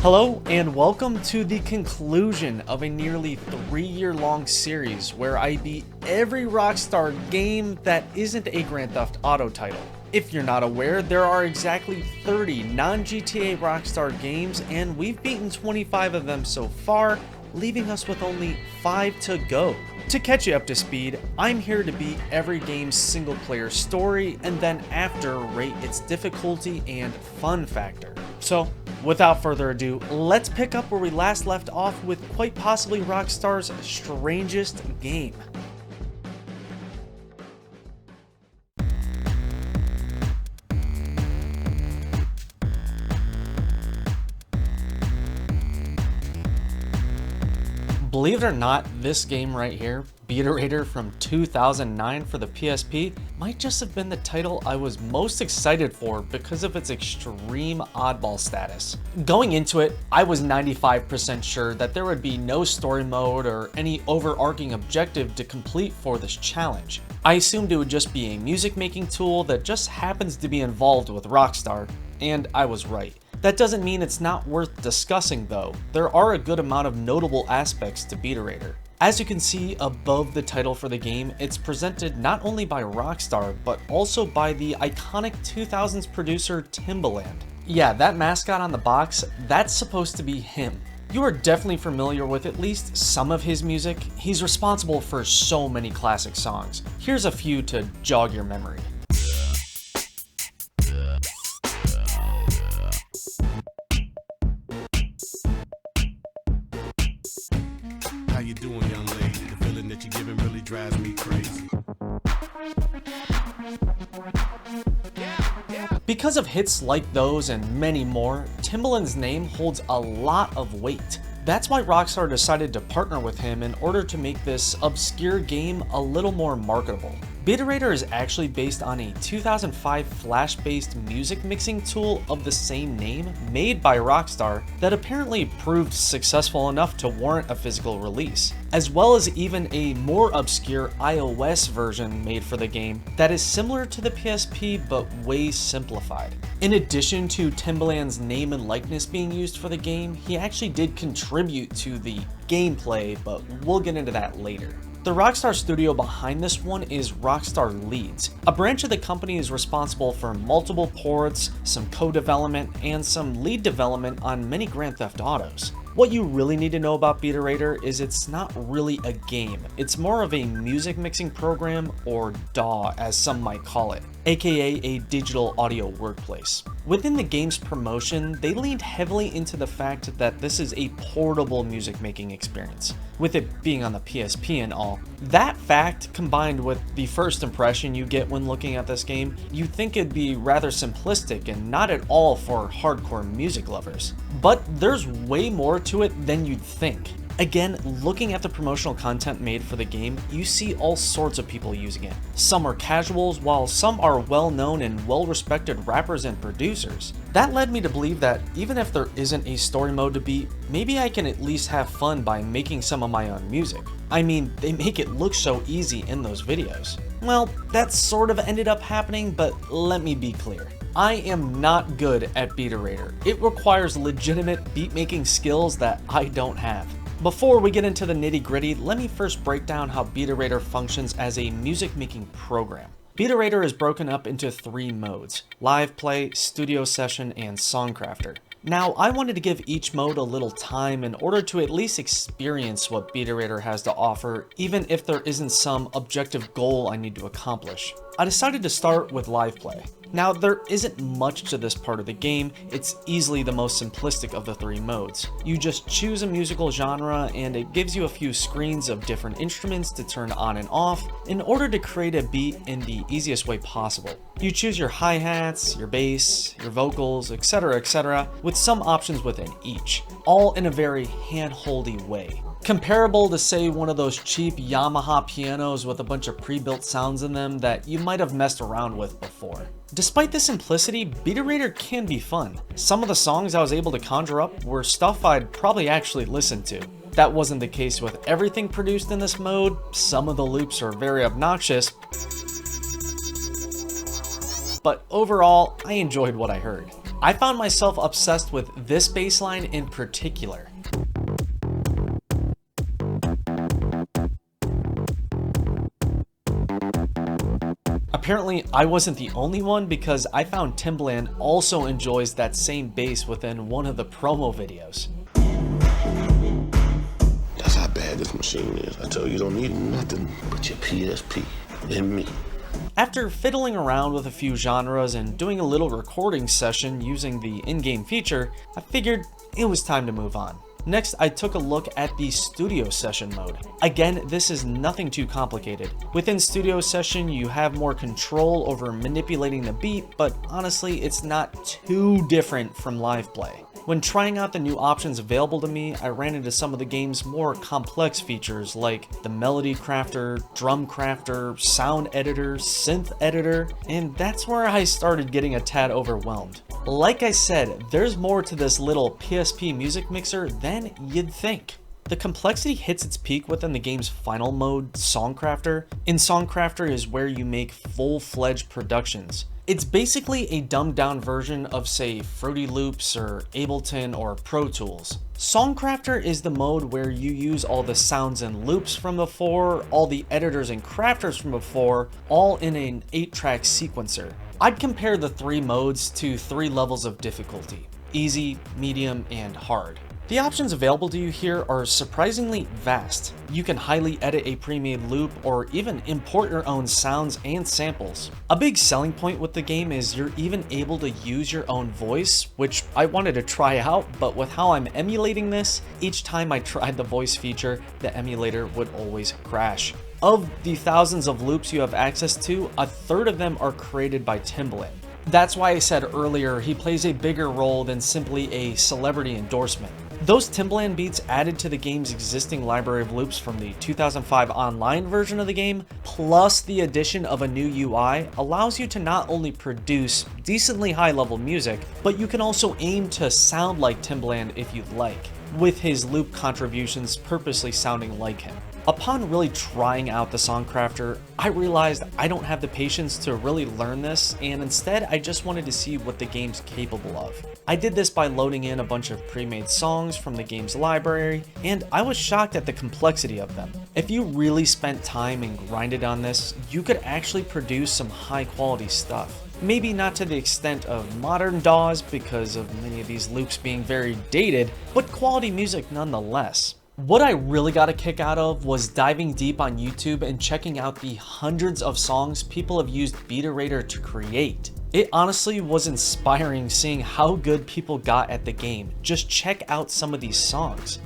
Hello and welcome to the conclusion of a nearly 3-year-long series where I beat every Rockstar game that isn't a Grand Theft Auto title. If you're not aware, there are exactly 30 non-GTA Rockstar games and we've beaten 25 of them so far, leaving us with only 5 to go. To catch you up to speed, I'm here to beat every game's single player story and then after rate its difficulty and fun factor. So, without further ado, let's pick up where we last left off with quite possibly Rockstar's strangest game. Believe it or not, this game right here, Beaterator from 2009 for the PSP, might just have been the title I was most excited for because of its extreme oddball status. Going into it, I was 95% sure that there would be no story mode or any overarching objective to complete for this challenge. I assumed it would just be a music making tool that just happens to be involved with Rockstar, and I was right. That doesn't mean it's not worth discussing though. There are a good amount of notable aspects to Beaterator. As you can see above the title for the game, it's presented not only by Rockstar, but also by the iconic 2000s producer Timbaland. Yeah, that mascot on the box, that's supposed to be him. You are definitely familiar with at least some of his music. He's responsible for so many classic songs. Here's a few to jog your memory. How you doing, young lady? The feeling that you're giving really drives me crazy. Because of hits like those and many more, Timbaland's name holds a lot of weight. That's why Rockstar decided to partner with him in order to make this obscure game a little more marketable. Beaterator is actually based on a 2005 Flash-based music mixing tool of the same name made by Rockstar that apparently proved successful enough to warrant a physical release, as well as even a more obscure iOS version made for the game that is similar to the PSP but way simplified. In addition to Timbaland's name and likeness being used for the game, he actually did contribute to the gameplay, but we'll get into that later. The Rockstar studio behind this one is Rockstar Leeds. A branch of the company is responsible for multiple ports, some co-development, and some lead development on many Grand Theft Autos. What you really need to know about Beaterator is it's not really a game. It's more of a music mixing program, or DAW as some might call it, aka a digital audio workplace. Within the game's promotion, they leaned heavily into the fact that this is a portable music making experience, with it being on the PSP and all. That fact, combined with the first impression you get when looking at this game, you'd think it'd be rather simplistic and not at all for hardcore music lovers. But there's way more to it than you'd think. Again, looking at the promotional content made for the game, you see all sorts of people using it. Some are casuals, while some are well-known and well-respected rappers and producers. That led me to believe that even if there isn't a story mode to beat, maybe I can at least have fun by making some of my own music. I mean, they make it look so easy in those videos. Well, that sort of ended up happening, but let me be clear. I am not good at Beaterator. It requires legitimate beat-making skills that I don't have. Before we get into the nitty-gritty, let me first break down how Beaterator functions as a music-making program. Beaterator is broken up into 3 modes: Live Play, Studio Session, and Songcrafter. Now, I wanted to give each mode a little time in order to at least experience what Beaterator has to offer, even if there isn't some objective goal I need to accomplish. I decided to start with Live Play. Now, there isn't much to this part of the game. It's easily the most simplistic of the 3 modes. You just choose a musical genre and it gives you a few screens of different instruments to turn on and off in order to create a beat in the easiest way possible. You choose your hi-hats, your bass, your vocals, etc., with some options within each, all in a very hand-holdy way. Comparable to, say, one of those cheap Yamaha pianos with a bunch of pre-built sounds in them that you might have messed around with before. Despite the simplicity, Beaterator can be fun. Some of the songs I was able to conjure up were stuff I'd probably actually listen to. That wasn't the case with everything produced in this mode. Some of the loops are very obnoxious, but overall, I enjoyed what I heard. I found myself obsessed with this bass line in particular. Apparently, I wasn't the only one because I found Timbaland also enjoys that same bass within one of the promo videos. That's how bad this machine is. I tell you, you don't need nothing but your PSP and me. After fiddling around with a few genres and doing a little recording session using the in-game feature, I figured it was time to move on. Next, I took a look at the studio session mode. Again, this is nothing too complicated. Within studio session, you have more control over manipulating the beat, but honestly, it's not too different from live play. When trying out the new options available to me, I ran into some of the game's more complex features like the melody crafter, drum crafter, sound editor, synth editor, and that's where I started getting a tad overwhelmed. Like I said, there's more to this little PSP music mixer than you'd think. The complexity hits its peak within the game's final mode, Songcrafter. In Songcrafter is where you make full-fledged productions. It's basically a dumbed-down version of, say, Fruity Loops or Ableton or Pro Tools. Songcrafter is the mode where you use all the sounds and loops from before, all the editors and crafters from before, all in an 8-track sequencer. I'd compare the 3 modes to 3 levels of difficulty: easy, medium, and hard. The options available to you here are surprisingly vast. You can highly edit a pre-made loop or even import your own sounds and samples. A big selling point with the game is you're even able to use your own voice, which I wanted to try out, but with how I'm emulating this, each time I tried the voice feature, the emulator would always crash. Of the thousands of loops you have access to, a third of them are created by Timbaland. That's why I said earlier he plays a bigger role than simply a celebrity endorsement. Those Timbaland beats added to the game's existing library of loops from the 2005 online version of the game, plus the addition of a new UI, allows you to not only produce decently high-level music, but you can also aim to sound like Timbaland if you'd like, with his loop contributions purposely sounding like him. Upon really trying out the Songcrafter, I realized I don't have the patience to really learn this, and instead I just wanted to see what the game's capable of. I did this by loading in a bunch of pre-made songs from the game's library, and I was shocked at the complexity of them. If you really spent time and grinded on this, you could actually produce some high quality stuff. Maybe not to the extent of modern DAWs because of many of these loops being very dated, but quality music nonetheless. What I really got a kick out of was diving deep on YouTube and checking out the hundreds of songs people have used Beaterator to create. It honestly was inspiring seeing how good people got at the game. Just check out some of these songs.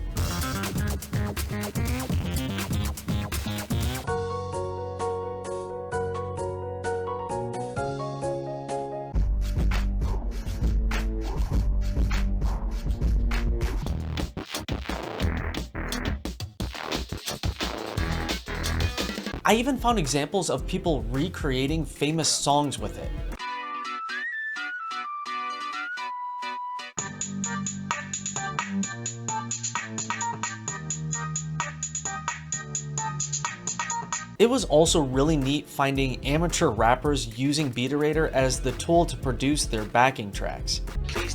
I even found examples of people recreating famous songs with it. It was also really neat finding amateur rappers using Beaterator as the tool to produce their backing tracks.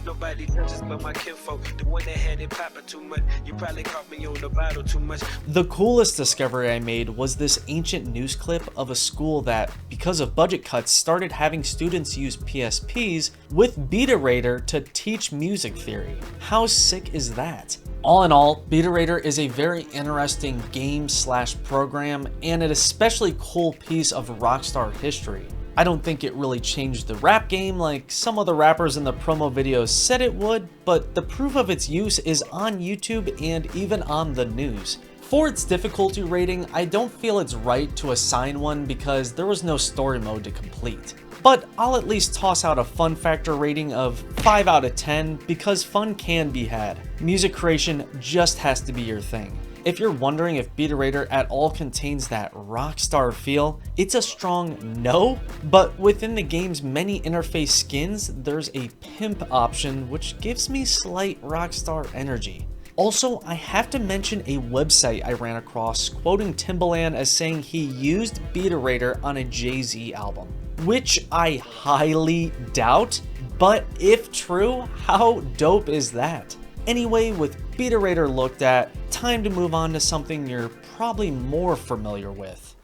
Nobody touches but my kinfolk, the one that had it popping too much. You probably caught me on the bottle too much. The coolest discovery I made was this ancient news clip of a school that, because of budget cuts, started having students use PSPs with Beaterator to teach music theory. How sick is that? All in all, Beaterator is a very interesting game/program and an especially cool piece of Rockstar history. I don't think it really changed the rap game like some of the rappers in the promo videos said it would, but the proof of its use is on YouTube and even on the news. For its difficulty rating, I don't feel it's right to assign one because there was no story mode to complete. But I'll at least toss out a fun factor rating of 5 out of 10 because fun can be had. Music creation just has to be your thing. If you're wondering if Beaterator at all contains that Rockstar feel, it's a strong no, but within the game's many interface skins, there's a pimp option which gives me slight Rockstar energy. Also, I have to mention a website I ran across quoting Timbaland as saying he used Beaterator on a Jay-Z album, which I highly doubt, But if true, how dope is that? Anyway, with Beaterator looked at, time to move on to something you're probably more familiar with.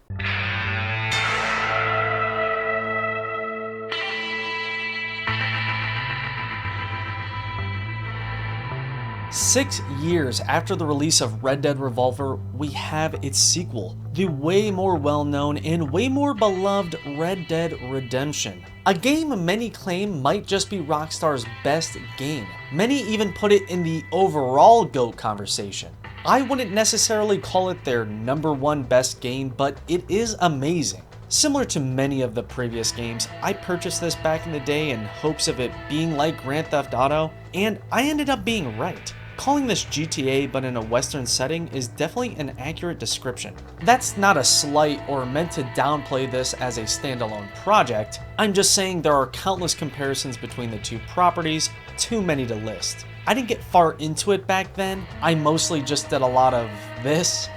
6 years after the release of Red Dead Revolver, we have its sequel, the way more well-known and way more beloved Red Dead Redemption. A game many claim might just be Rockstar's best game. Many even put it in the overall GOAT conversation. I wouldn't necessarily call it their #1 best game, but it is amazing. Similar to many of the previous games, I purchased this back in the day in hopes of it being like Grand Theft Auto, and I ended up being right. Calling this GTA but in a Western setting is definitely an accurate description. That's not a slight or meant to downplay this as a standalone project. I'm just saying there are countless comparisons between the two properties, too many to list. I didn't get far into it back then. I mostly just did a lot of this.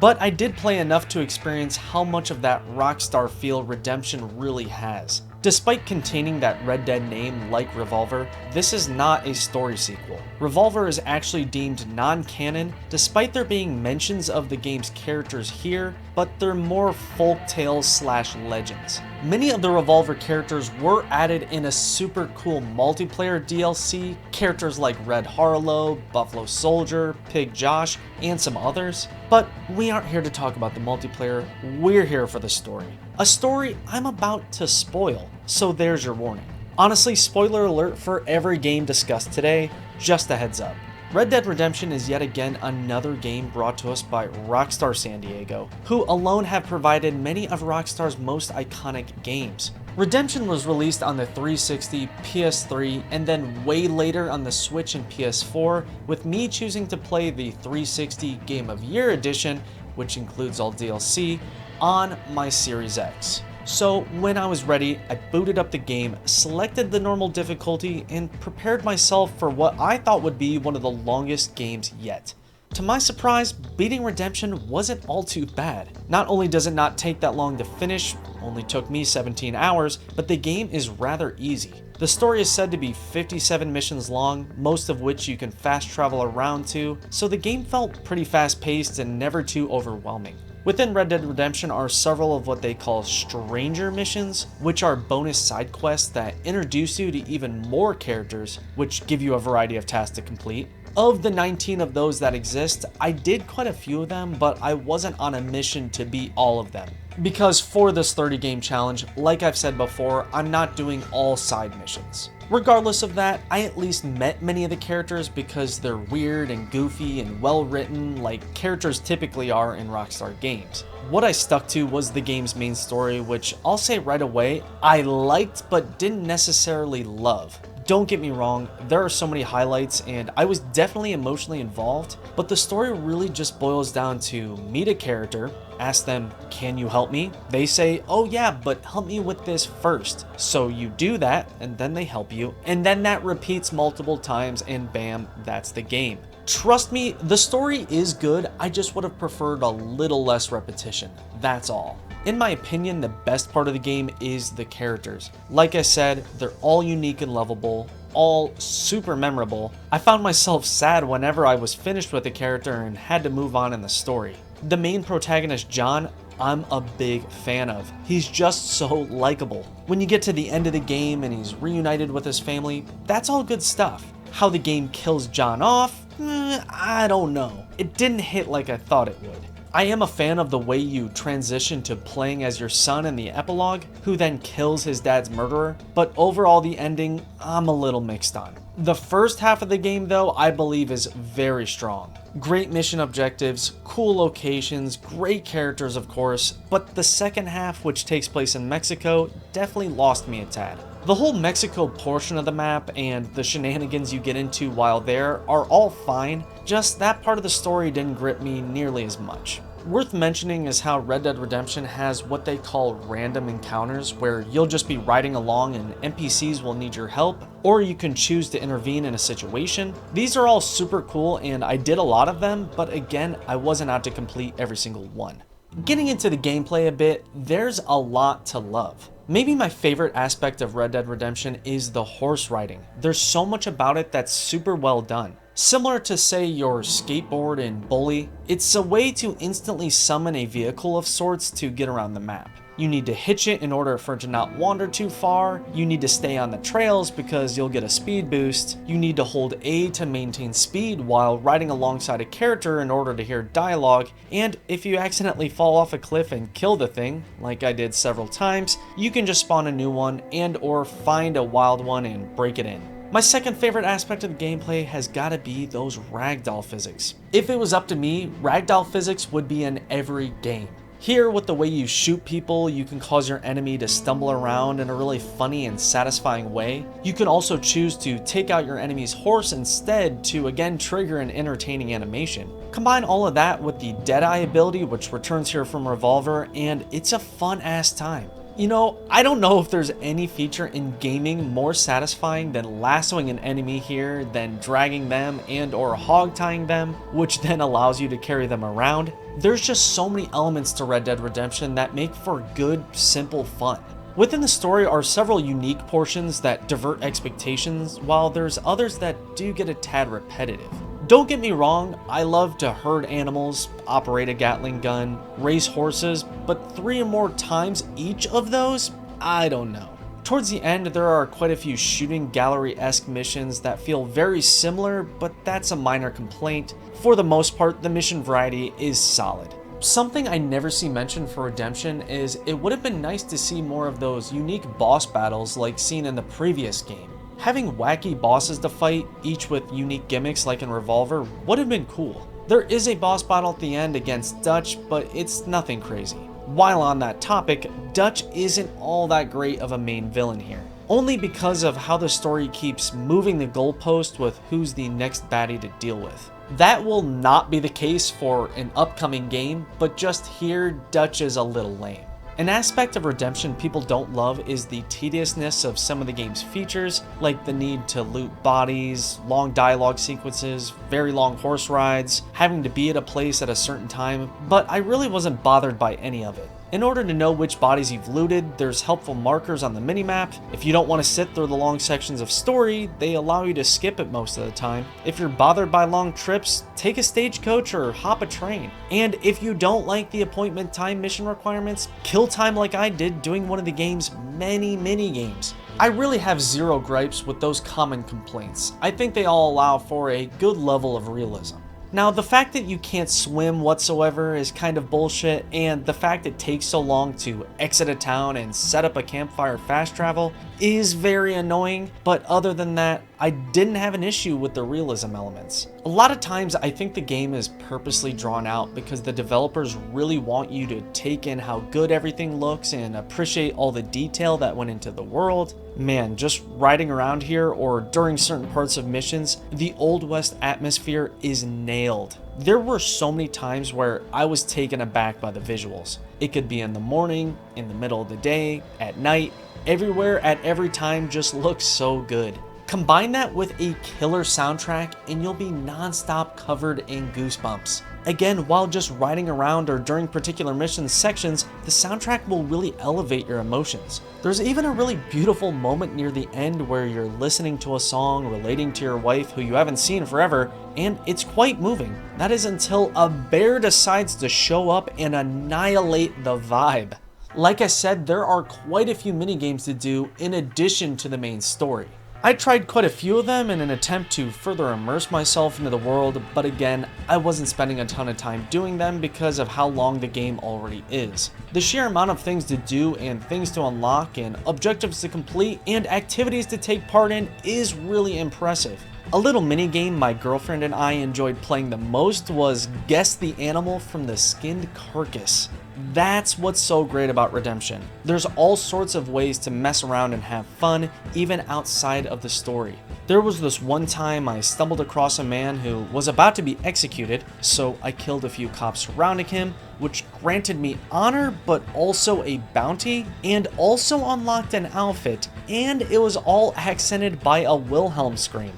But I did play enough to experience how much of that Rockstar feel Redemption really has. Despite containing that Red Dead name like Revolver, this is not a story sequel. Revolver is actually deemed non-canon, despite there being mentions of the game's characters here, but they're more folk tales / legends. Many of the Revolver characters were added in a super cool multiplayer DLC, characters like Red Harlow, Buffalo Soldier, Pig Josh, and some others. But we aren't here to talk about the multiplayer, we're here for the story. A story I'm about to spoil, so there's your warning. Honestly, spoiler alert for every game discussed today, just a heads up. Red Dead Redemption is yet again another game brought to us by Rockstar San Diego, who alone have provided many of Rockstar's most iconic games. Redemption was released on the 360, PS3, and then way later on the Switch and PS4, with me choosing to play the 360 Game of Year edition, which includes all DLC, on my Series X. So when I was ready, I booted up the game, selected the normal difficulty, and prepared myself for what I thought would be one of the longest games yet. To my surprise, beating Redemption wasn't all too bad. Not only does it not take that long to finish, only took me 17 hours, but the game is rather easy. The story is said to be 57 missions long, most of which you can fast travel around to, so the game felt pretty fast paced and never too overwhelming. Within Red Dead Redemption are several of what they call stranger missions, which are bonus side quests that introduce you to even more characters, which give you a variety of tasks to complete. Of the 19 of those that exist, I did quite a few of them, but I wasn't on a mission to beat all of them. Because for this 30 game challenge, like I've said before, I'm not doing all side missions. Regardless of that, I at least met many of the characters because they're weird and goofy and well written like characters typically are in Rockstar games. What I stuck to was the game's main story, which I'll say right away, I liked but didn't necessarily love. Don't get me wrong, there are so many highlights and I was definitely emotionally involved, but the story really just boils down to meet a character, ask them, can you help me? They say, oh yeah, but help me with this first. So you do that and then they help you, and then that repeats multiple times and bam, that's the game. Trust me, the story is good, I just would have preferred a little less repetition, that's all. In my opinion, the best part of the game is the characters. Like I said, they're all unique and lovable, all super memorable. I found myself sad whenever I was finished with a character and had to move on in the story. The main protagonist, John, I'm a big fan of. He's just so likable. When you get to the end of the game and he's reunited with his family, that's all good stuff. How the game kills John off, I don't know. It didn't hit like I thought it would. I am a fan of the way you transition to playing as your son in the epilogue, who then kills his dad's murderer, but overall the ending, I'm a little mixed on. The first half of the game though, I believe is very strong. Great mission objectives, cool locations, great characters of course, but the second half, which takes place in Mexico, definitely lost me a tad. The whole Mexico portion of the map and the shenanigans you get into while there are all fine, just that part of the story didn't grip me nearly as much. Worth mentioning is how Red Dead Redemption has what they call random encounters, where you'll just be riding along and NPCs will need your help, or you can choose to intervene in a situation. These are all super cool and I did a lot of them, but again, I wasn't out to complete every single one. Getting into the gameplay a bit, there's a lot to love. Maybe my favorite aspect of Red Dead Redemption is the horse riding. There's so much about it that's super well done. Similar to, say, your skateboard in Bully, it's a way to instantly summon a vehicle of sorts to get around the map. You need to hitch it in order for it to not wander too far, you need to stay on the trails because you'll get a speed boost, you need to hold A to maintain speed while riding alongside a character in order to hear dialogue, and if you accidentally fall off a cliff and kill the thing, like I did several times, you can just spawn a new one and or find a wild one and break it in. My second favorite aspect of the gameplay has gotta be those ragdoll physics. If it was up to me, ragdoll physics would be in every game. Here, with the way you shoot people, you can cause your enemy to stumble around in a really funny and satisfying way. You can also choose to take out your enemy's horse instead to again trigger an entertaining animation. Combine all of that with the Deadeye ability, which returns here from Revolver, and it's a fun ass time. You know, I don't know if there's any feature in gaming more satisfying than lassoing an enemy here, than dragging them and or hog tying them, which then allows you to carry them around. There's just so many elements to Red Dead Redemption that make for good, simple fun. Within the story are several unique portions that divert expectations, while there's others that do get a tad repetitive. Don't get me wrong, I love to herd animals, operate a Gatling gun, race horses, but 3 or more times each of those? I don't know. Towards the end, there are quite a few shooting gallery-esque missions that feel very similar, but that's a minor complaint. For the most part, the mission variety is solid. Something I never see mentioned for Redemption is it would have been nice to see more of those unique boss battles like seen in the previous game. Having wacky bosses to fight, each with unique gimmicks like in Revolver, would have been cool. There is a boss battle at the end against Dutch, but it's nothing crazy. While on that topic, Dutch isn't all that great of a main villain here, only because of how the story keeps moving the goalpost with who's the next baddie to deal with. That will not be the case for an upcoming game, but just here, Dutch is a little lame. An aspect of Redemption people don't love is the tediousness of some of the game's features, like the need to loot bodies, long dialogue sequences, very long horse rides, having to be at a place at a certain time, but I really wasn't bothered by any of it. In order to know which bodies you've looted, there's helpful markers on the minimap. If you don't want to sit through the long sections of story, they allow you to skip it most of the time. If you're bothered by long trips, take a stagecoach or hop a train. And if you don't like the appointment time mission requirements, kill time like I did doing one of the game's many mini-games. I really have zero gripes with those common complaints. I think they all allow for a good level of realism. Now, the fact that you can't swim whatsoever is kind of bullshit, and the fact it takes so long to exit a town and set up a campfire fast travel is very annoying, but other than that, I didn't have an issue with the realism elements. A lot of times I think the game is purposely drawn out because the developers really want you to take in how good everything looks and appreciate all the detail that went into the world. Man, just riding around here or during certain parts of missions, the Old West atmosphere is nailed. There were so many times where I was taken aback by the visuals. It could be in the morning, in the middle of the day, at night, everywhere at every time just looks so good. Combine that with a killer soundtrack and you'll be non-stop covered in goosebumps. Again, while just riding around or during particular mission sections, the soundtrack will really elevate your emotions. There's even a really beautiful moment near the end where you're listening to a song relating to your wife who you haven't seen forever, and it's quite moving. That is until a bear decides to show up and annihilate the vibe. Like I said, there are quite a few minigames to do in addition to the main story. I tried quite a few of them in an attempt to further immerse myself into the world, but again, I wasn't spending a ton of time doing them because of how long the game already is. The sheer amount of things to do and things to unlock and objectives to complete and activities to take part in is really impressive. A little minigame my girlfriend and I enjoyed playing the most was Guess the Animal from the Skinned Carcass. That's what's so great about Redemption. There's all sorts of ways to mess around and have fun, even outside of the story. There was this one time I stumbled across a man who was about to be executed, so I killed a few cops surrounding him, which granted me honor, but also a bounty, and also unlocked an outfit, and it was all accented by a Wilhelm scream.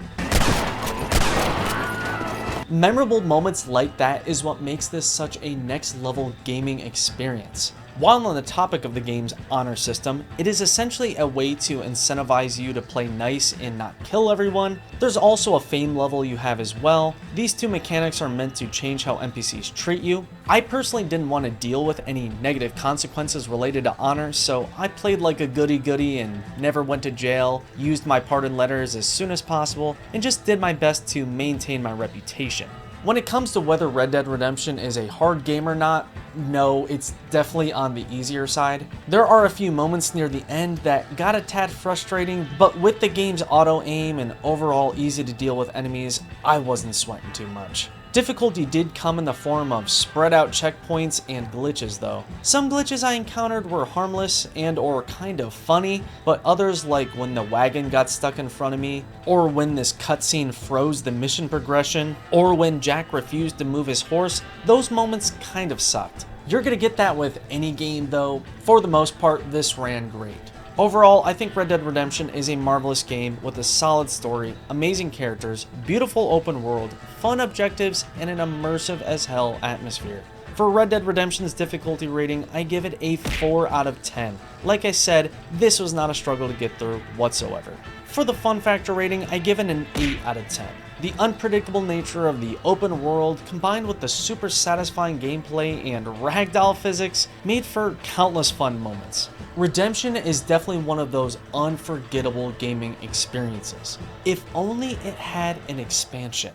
Memorable moments like that is what makes this such a next level gaming experience. While on the topic of the game's honor system, it is essentially a way to incentivize you to play nice and not kill everyone. There's also a fame level you have as well. These two mechanics are meant to change how NPCs treat you. I personally didn't want to deal with any negative consequences related to honor, so I played like a goody-goody and never went to jail, used my pardon letters as soon as possible, and just did my best to maintain my reputation. When it comes to whether Red Dead Redemption is a hard game or not, no, it's definitely on the easier side. There are a few moments near the end that got a tad frustrating, but with the game's auto-aim and overall easy to deal with enemies, I wasn't sweating too much. Difficulty did come in the form of spread out checkpoints and glitches though. Some glitches I encountered were harmless and or kind of funny, but others, like when the wagon got stuck in front of me, or when this cutscene froze the mission progression, or when Jack refused to move his horse, those moments kind of sucked. You're gonna get that with any game though. For the most part, this ran great. Overall, I think Red Dead Redemption is a marvelous game with a solid story, amazing characters, beautiful open world, fun objectives, and an immersive as hell atmosphere. For Red Dead Redemption's difficulty rating, I give it a 4 out of 10. Like I said, this was not a struggle to get through whatsoever. For the fun factor rating, I give it an 8 out of 10. The unpredictable nature of the open world, combined with the super satisfying gameplay and ragdoll physics, made for countless fun moments. Redemption is definitely one of those unforgettable gaming experiences. If only it had an expansion.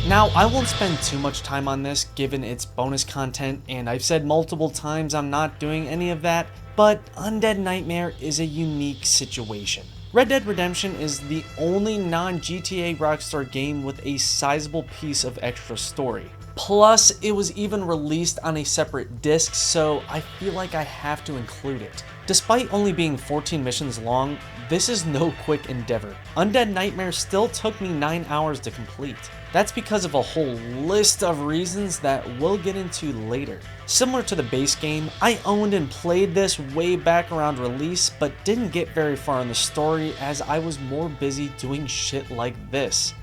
Now, I won't spend too much time on this given its bonus content, and I've said multiple times I'm not doing any of that, but Undead Nightmare is a unique situation. Red Dead Redemption is the only non-GTA Rockstar game with a sizable piece of extra story. Plus, it was even released on a separate disc, so I feel like I have to include it. Despite only being 14 missions long, this is no quick endeavor. Undead Nightmare still took me 9 hours to complete. That's because of a whole list of reasons that we'll get into later. Similar to the base game, I owned and played this way back around release, but didn't get very far in the story as I was more busy doing shit like this.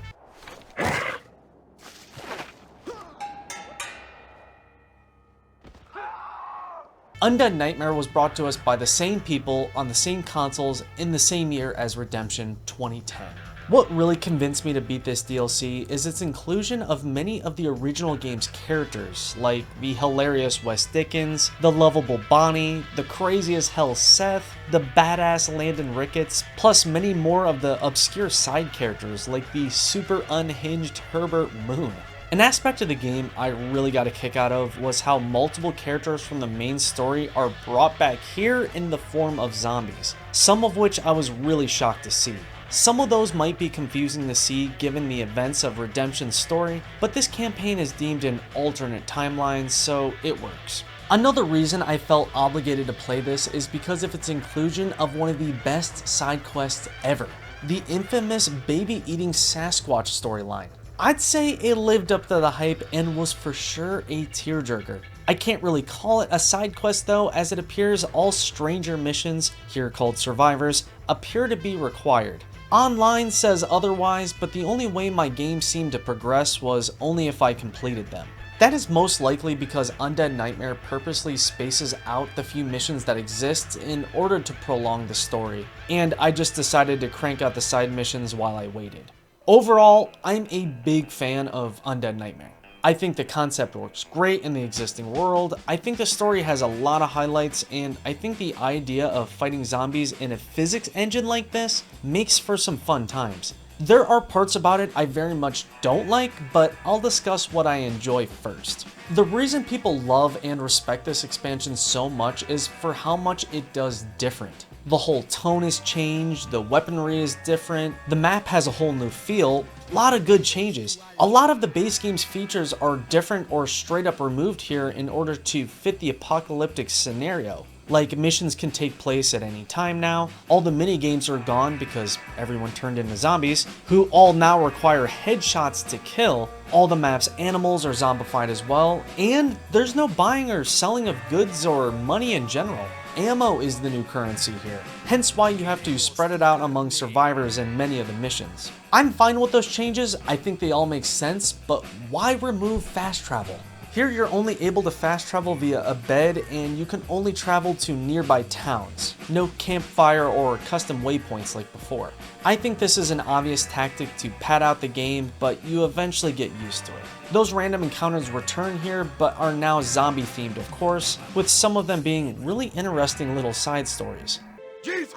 Undead Nightmare was brought to us by the same people on the same consoles in the same year as Redemption 2010. What really convinced me to beat this DLC is its inclusion of many of the original game's characters, like the hilarious Wes Dickens, the lovable Bonnie, the crazy as hell Seth, the badass Landon Ricketts, plus many more of the obscure side characters like the super unhinged Herbert Moon. An aspect of the game I really got a kick out of was how multiple characters from the main story are brought back here in the form of zombies, some of which I was really shocked to see. Some of those might be confusing to see given the events of Redemption's story, but this campaign is deemed an alternate timeline, so it works. Another reason I felt obligated to play this is because of its inclusion of one of the best side quests ever, the infamous baby-eating Sasquatch storyline. I'd say it lived up to the hype and was for sure a tearjerker. I can't really call it a side quest though, as it appears all stranger missions, here called survivors, appear to be required. Online says otherwise, but the only way my game seemed to progress was only if I completed them. That is most likely because Undead Nightmare purposely spaces out the few missions that exist in order to prolong the story, and I just decided to crank out the side missions while I waited. Overall, I'm a big fan of Undead Nightmare. I think the concept works great in the existing world, I think the story has a lot of highlights, and I think the idea of fighting zombies in a physics engine like this makes for some fun times. There are parts about it I very much don't like, but I'll discuss what I enjoy first. The reason people love and respect this expansion so much is for how much it does different. The whole tone is changed, the weaponry is different, the map has a whole new feel, a lot of good changes. A lot of the base game's features are different or straight up removed here in order to fit the apocalyptic scenario. Like, missions can take place at any time now, all the minigames are gone because everyone turned into zombies, who all now require headshots to kill, all the map's animals are zombified as well, and there's no buying or selling of goods or money in general. ammo is the new currency here, hence why you have to spread it out among survivors in many of the missions. I'm fine with those changes, I think they all make sense, but why remove fast travel? Here you're only able to fast travel via a bed and you can only travel to nearby towns. No campfire or custom waypoints like before. I think this is an obvious tactic to pad out the game, but you eventually get used to it. Those random encounters return here, but are now zombie themed of course, with some of them being really interesting little side stories. Jesus!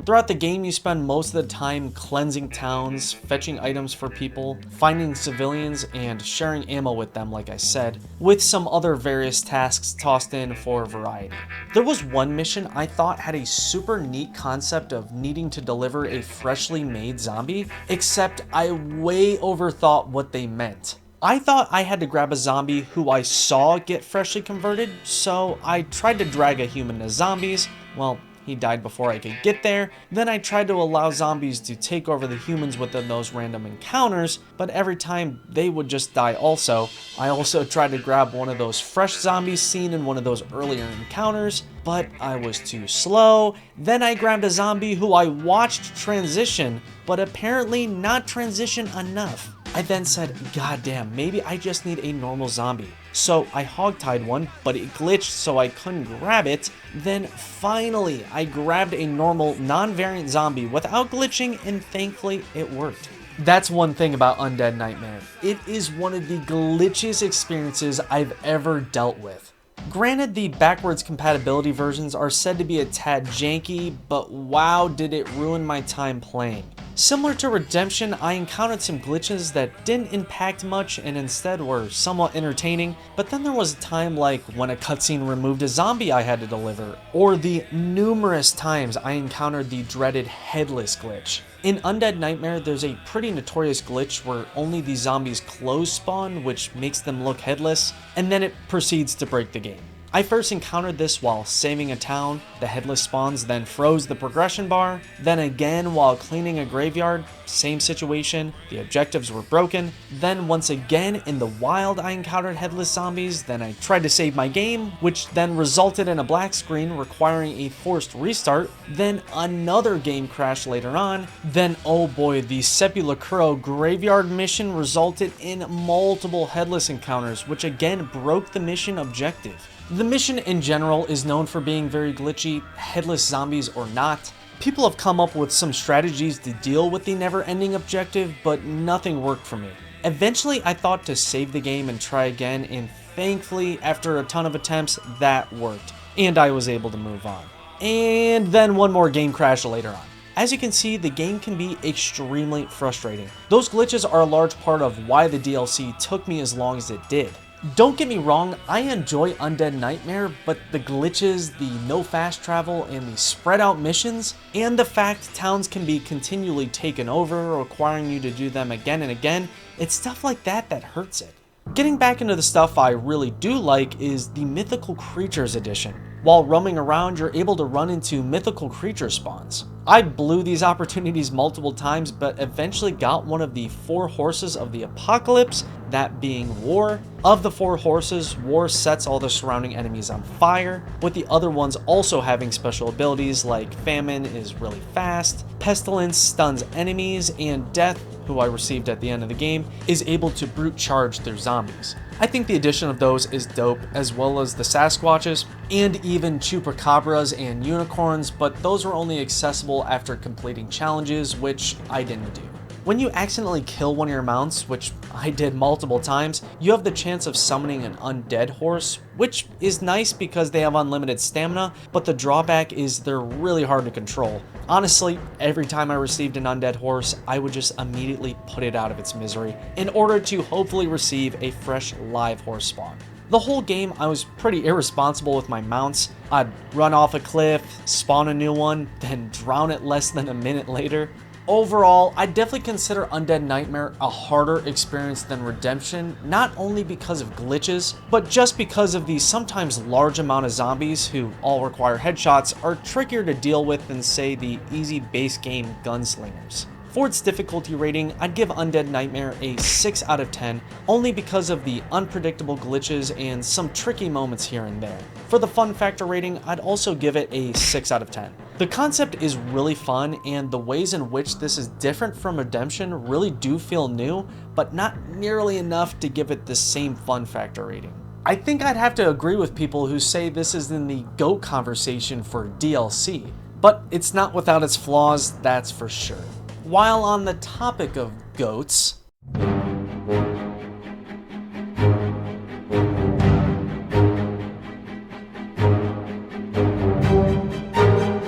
Throughout the game, you spend most of the time cleansing towns, fetching items for people, finding civilians, and sharing ammo with them like I said, with some other various tasks tossed in for variety. There was one mission I thought had a super neat concept of needing to deliver a freshly made zombie, except I way overthought what they meant. I thought I had to grab a zombie who I saw get freshly converted, so I tried to drag a human to zombies. Well, he died before I could get there. Then I tried to allow zombies to take over the humans within those random encounters, but every time they would just die also. I also tried to grab one of those fresh zombies seen in one of those earlier encounters, but I was too slow. Then I grabbed a zombie who I watched transition, but apparently not transition enough. I then said, God damn, maybe I just need a normal zombie. So I hogtied one, but it glitched so I couldn't grab it. Then finally, I grabbed a normal non-variant zombie without glitching, and thankfully it worked. That's one thing about Undead Nightmare. It is one of the glitchiest experiences I've ever dealt with. Granted, the backwards compatibility versions are said to be a tad janky, but wow did it ruin my time playing. Similar to Redemption, I encountered some glitches that didn't impact much and instead were somewhat entertaining, but then there was a time like when a cutscene removed a zombie I had to deliver, or the numerous times I encountered the dreaded headless glitch. In Undead Nightmare, there's a pretty notorious glitch where only the zombies close spawn, which makes them look headless, and then it proceeds to break the game. I first encountered this while saving a town, the headless spawns then froze the progression bar, then again while cleaning a graveyard, same situation, the objectives were broken, then once again in the wild I encountered headless zombies, then I tried to save my game, which then resulted in a black screen requiring a forced restart, then another game crash later on, then oh boy, the Sepulchro graveyard mission resulted in multiple headless encounters, which again broke the mission objective. The mission in general is known for being very glitchy, headless zombies or not. People have come up with some strategies to deal with the never-ending objective, but nothing worked for me. Eventually, I thought to save the game and try again, and thankfully, after a ton of attempts, that worked, and I was able to move on. And then one more game crash later on. As you can see, the game can be extremely frustrating. Those glitches are a large part of why the DLC took me as long as it did. Don't get me wrong, I enjoy Undead Nightmare, but the glitches, the no fast travel, and the spread out missions, and the fact towns can be continually taken over, requiring you to do them again and again, it's stuff like that that hurts it. Getting back into the stuff I really do like is the Mythical Creatures edition. While roaming around, you're able to run into mythical creature spawns. I blew these opportunities multiple times, but eventually got one of the 4 horses of the apocalypse, that being War. Of the 4 horses, War sets all the surrounding enemies on fire, with the other ones also having special abilities like Famine is really fast, Pestilence stuns enemies, and Death, who I received at the end of the game, is able to brute charge through zombies. I think the addition of those is dope, as well as the Sasquatches, and even Chupacabras and Unicorns, but those were only accessible after completing challenges, which I didn't do. When you accidentally kill one of your mounts, which I did multiple times, you have the chance of summoning an undead horse, which is nice because they have unlimited stamina, but the drawback is they're really hard to control. Honestly, every time I received an undead horse, I would just immediately put it out of its misery in order to hopefully receive a fresh live horse spawn. The whole game, I was pretty irresponsible with my mounts. I'd run off a cliff, spawn a new one, then drown it less than a minute later. Overall, I definitely consider Undead Nightmare a harder experience than Redemption, not only because of glitches, but just because of the sometimes large amount of zombies who all require headshots are trickier to deal with than say the easy base game gunslingers. For its difficulty rating, I'd give Undead Nightmare a 6 out of 10, only because of the unpredictable glitches and some tricky moments here and there. For the fun factor rating, I'd also give it a 6 out of 10. The concept is really fun, and the ways in which this is different from Redemption really do feel new, but not nearly enough to give it the same fun factor rating. I think I'd have to agree with people who say this is in the GOAT conversation for DLC, but it's not without its flaws, that's for sure. While on the topic of GOATs,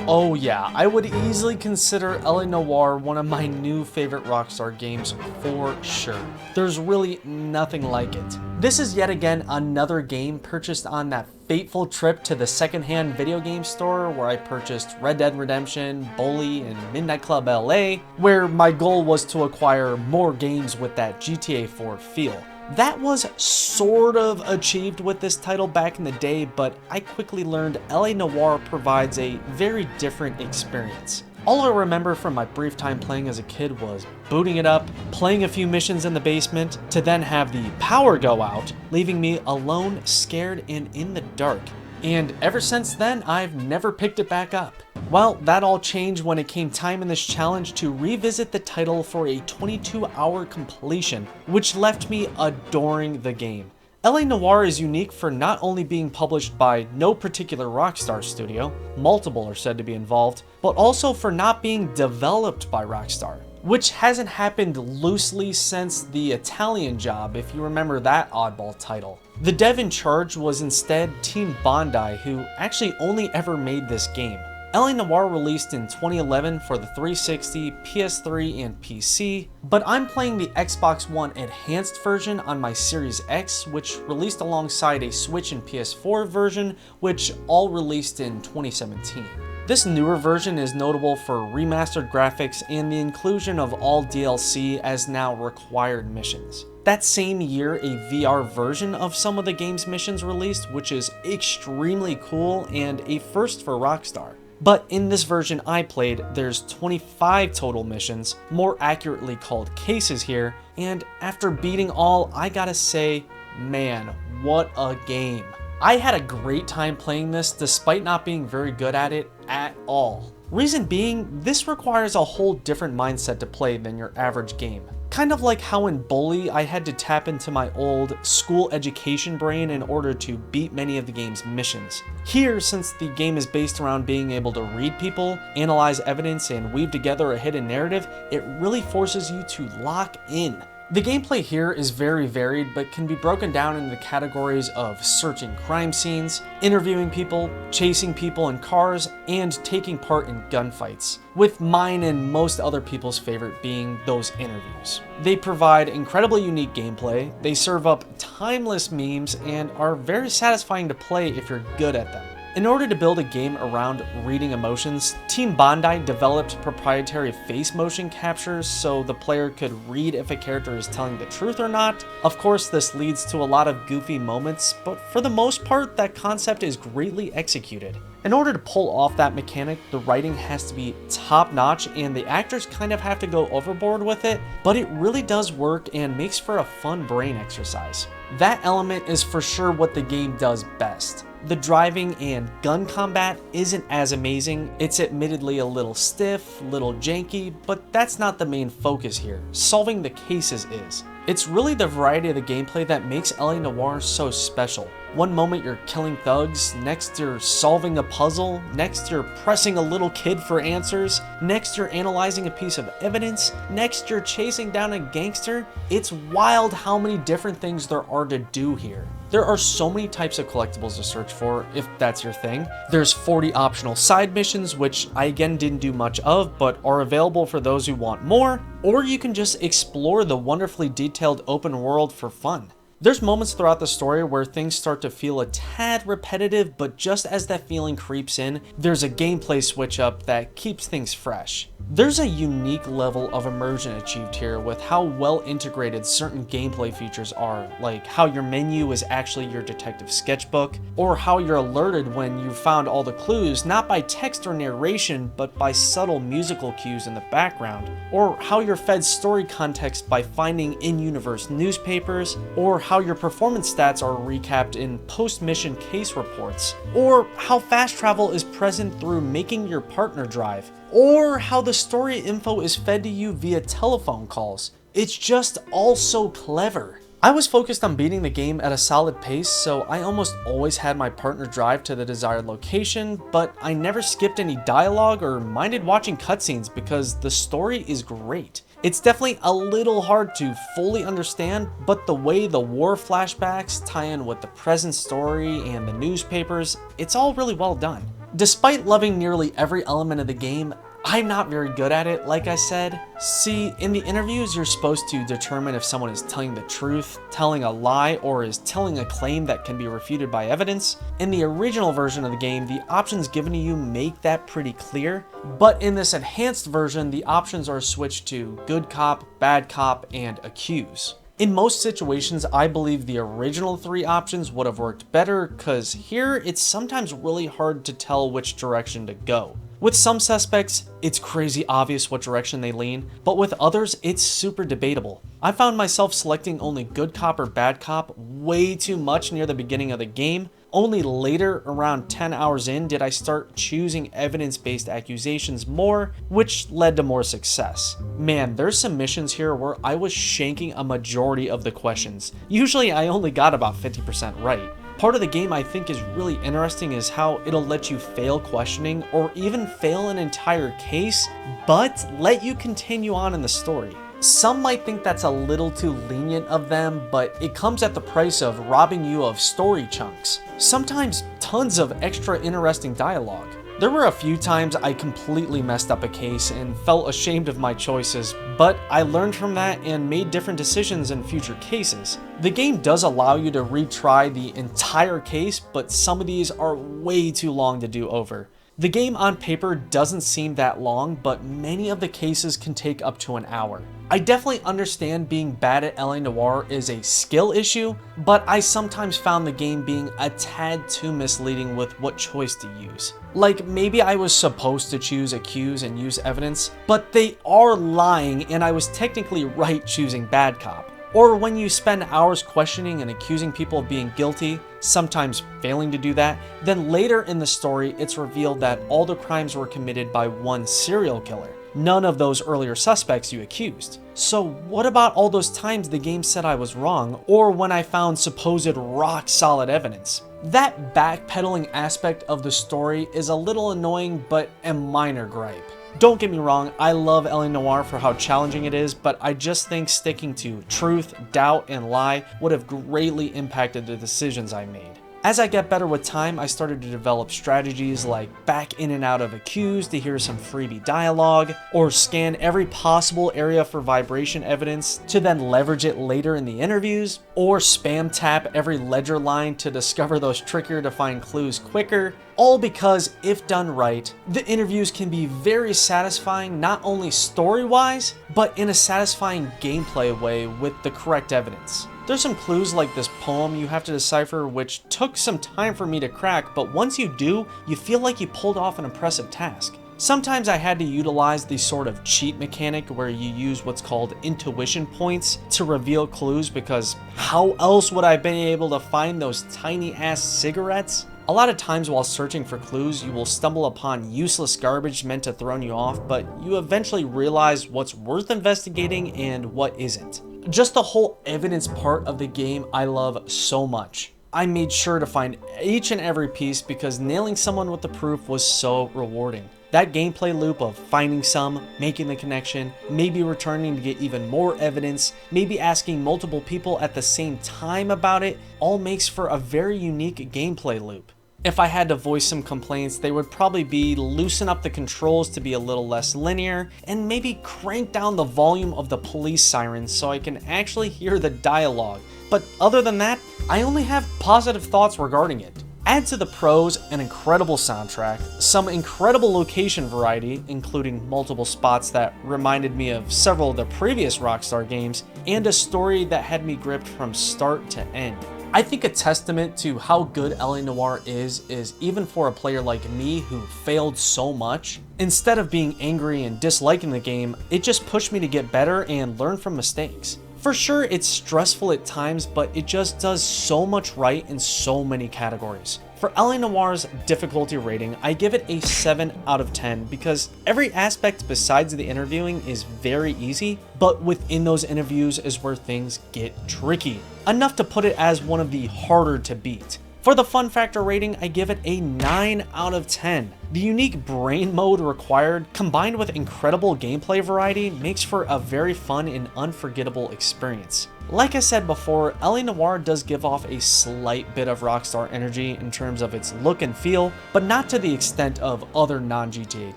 oh yeah, I would easily consider LA Noire one of my new favorite Rockstar games for sure. There's really nothing like it. This is yet again another game purchased on that fateful trip to the secondhand video game store where I purchased Red Dead Redemption, Bully, and Midnight Club LA, where my goal was to acquire more games with that GTA 4 feel. That was sort of achieved with this title back in the day, but I quickly learned LA Noire provides a very different experience. All I remember from my brief time playing as a kid was booting it up, playing a few missions in the basement, to then have the power go out, leaving me alone, scared, and in the dark. And ever since then, I've never picked it back up. Well, that all changed when it came time in this challenge to revisit the title for a 22-hour completion, which left me adoring the game. LA Noire is unique for not only being published by no particular Rockstar studio, multiple are said to be involved, but also for not being developed by Rockstar, which hasn't happened loosely since the Italian Job, if you remember that oddball title. The dev in charge was instead Team Bondi, who actually only ever made this game. LA Noire released in 2011 for the 360, PS3, and PC, but I'm playing the Xbox One enhanced version on my Series X, which released alongside a Switch and PS4 version, which all released in 2017. This newer version is notable for remastered graphics and the inclusion of all DLC as now required missions. That same year, a VR version of some of the game's missions released, which is extremely cool and a first for Rockstar. But in this version I played, there's 25 total missions, more accurately called cases here, and after beating all, I gotta say, man, what a game. I had a great time playing this despite not being very good at it at all. Reason being, this requires a whole different mindset to play than your average game. Kind of like how in Bully, I had to tap into my old school education brain in order to beat many of the game's missions. Here, since the game is based around being able to read people, analyze evidence, and weave together a hidden narrative, it really forces you to lock in. The gameplay here is very varied, but can be broken down into the categories of searching crime scenes, interviewing people, chasing people in cars, and taking part in gunfights, with mine and most other people's favorite being those interviews. They provide incredibly unique gameplay, they serve up timeless memes, and are very satisfying to play if you're good at them. In order to build a game around reading emotions, Team Bondi developed proprietary face motion captures so the player could read if a character is telling the truth or not. Of course, this leads to a lot of goofy moments, but for the most part, that concept is greatly executed. In order to pull off that mechanic, the writing has to be top-notch and the actors kind of have to go overboard with it, but it really does work and makes for a fun brain exercise. That element is for sure what the game does best. The driving and gun combat isn't as amazing, it's admittedly a little stiff, little janky, but that's not the main focus here. Solving the cases is. It's really the variety of the gameplay that makes LA Noire so special. One moment you're killing thugs, next you're solving a puzzle, next you're pressing a little kid for answers, next you're analyzing a piece of evidence, next you're chasing down a gangster. It's wild how many different things there are to do here. There are so many types of collectibles to search for, if that's your thing. There's 40 optional side missions, which I again didn't do much of, but are available for those who want more, or you can just explore the wonderfully detailed open world for fun. There's moments throughout the story where things start to feel a tad repetitive, but just as that feeling creeps in, there's a gameplay switch up that keeps things fresh. There's a unique level of immersion achieved here with how well integrated certain gameplay features are, like how your menu is actually your detective sketchbook, or how you're alerted when you've found all the clues not by text or narration but by subtle musical cues in the background, or how you're fed story context by finding in-universe newspapers, or how your performance stats are recapped in post-mission case reports, or how fast travel is present through making your partner drive, or how the story info is fed to you via telephone calls. It's just all so clever. I was focused on beating the game at a solid pace, so I almost always had my partner drive to the desired location, but I never skipped any dialogue or minded watching cutscenes because the story is great. It's definitely a little hard to fully understand, but the way the war flashbacks tie in with the present story and the newspapers, it's all really well done. Despite loving nearly every element of the game, I'm not very good at it, like I said. See, in the interviews, you're supposed to determine if someone is telling the truth, telling a lie, or is telling a claim that can be refuted by evidence. In the original version of the game, the options given to you make that pretty clear, but in this enhanced version, the options are switched to good cop, bad cop, and accuse. In most situations, I believe the original 3 options would have worked better, cause here it's sometimes really hard to tell which direction to go. With some suspects, it's crazy obvious what direction they lean, but with others, it's super debatable. I found myself selecting only good cop or bad cop way too much near the beginning of the game. Only later, around 10 hours in, did I start choosing evidence-based accusations more, which led to more success. Man, there's some missions here where I was shanking a majority of the questions. Usually I only got about 50% right. Part of the game I think is really interesting is how it'll let you fail questioning or even fail an entire case, but let you continue on in the story. Some might think that's a little too lenient of them, but it comes at the price of robbing you of story chunks. Sometimes tons of extra interesting dialogue. There were a few times I completely messed up a case and felt ashamed of my choices, but I learned from that and made different decisions in future cases. The game does allow you to retry the entire case, but some of these are way too long to do over. The game on paper doesn't seem that long, but many of the cases can take up to an hour. I definitely understand being bad at LA Noire is a skill issue, but I sometimes found the game being a tad too misleading with what choice to use. Like, maybe I was supposed to choose accuse and use evidence, but they are lying and I was technically right choosing bad cop. Or when you spend hours questioning and accusing people of being guilty, sometimes failing to do that, then later in the story it's revealed that all the crimes were committed by one serial killer. None of those earlier suspects you accused. So what about all those times the game said I was wrong, or when I found supposed rock solid evidence? That backpedaling aspect of the story is a little annoying, but a minor gripe. Don't get me wrong, I love LA Noire for how challenging it is, but I just think sticking to truth, doubt, and lie would have greatly impacted the decisions I made. As I get better with time, I started to develop strategies like back in and out of accused to hear some freebie dialogue, or scan every possible area for vibration evidence to then leverage it later in the interviews, or spam tap every ledger line to discover those trickier to find clues quicker. All because, if done right, the interviews can be very satisfying not only story-wise, but in a satisfying gameplay way with the correct evidence. There's some clues like this poem you have to decipher, which took some time for me to crack, but once you do, you feel like you pulled off an impressive task. Sometimes I had to utilize the sort of cheat mechanic where you use what's called intuition points to reveal clues, because how else would I have been able to find those tiny ass cigarettes? A lot of times while searching for clues, you will stumble upon useless garbage meant to throw you off, but you eventually realize what's worth investigating and what isn't. Just the whole evidence part of the game I love so much. I made sure to find each and every piece because nailing someone with the proof was so rewarding. That gameplay loop of finding some, making the connection, maybe returning to get even more evidence, maybe asking multiple people at the same time about it, all makes for a very unique gameplay loop. If I had to voice some complaints, they would probably be loosen up the controls to be a little less linear, and maybe crank down the volume of the police sirens so I can actually hear the dialogue. But other than that, I only have positive thoughts regarding it. Add to the pros an incredible soundtrack, some incredible location variety, including multiple spots that reminded me of several of the previous Rockstar games, and a story that had me gripped from start to end. I think a testament to how good LA Noire is even for a player like me who failed so much, instead of being angry and disliking the game, it just pushed me to get better and learn from mistakes. For sure, it's stressful at times, but it just does so much right in so many categories. For LA Noire's difficulty rating, I give it a 7 out of 10 because every aspect besides the interviewing is very easy, but within those interviews is where things get tricky. Enough to put it as one of the harder to beat. For the fun factor rating, I give it a 9 out of 10. The unique brain mode required, combined with incredible gameplay variety, makes for a very fun and unforgettable experience. Like I said before, LA Noire does give off a slight bit of Rockstar energy in terms of its look and feel, but not to the extent of other non-GTA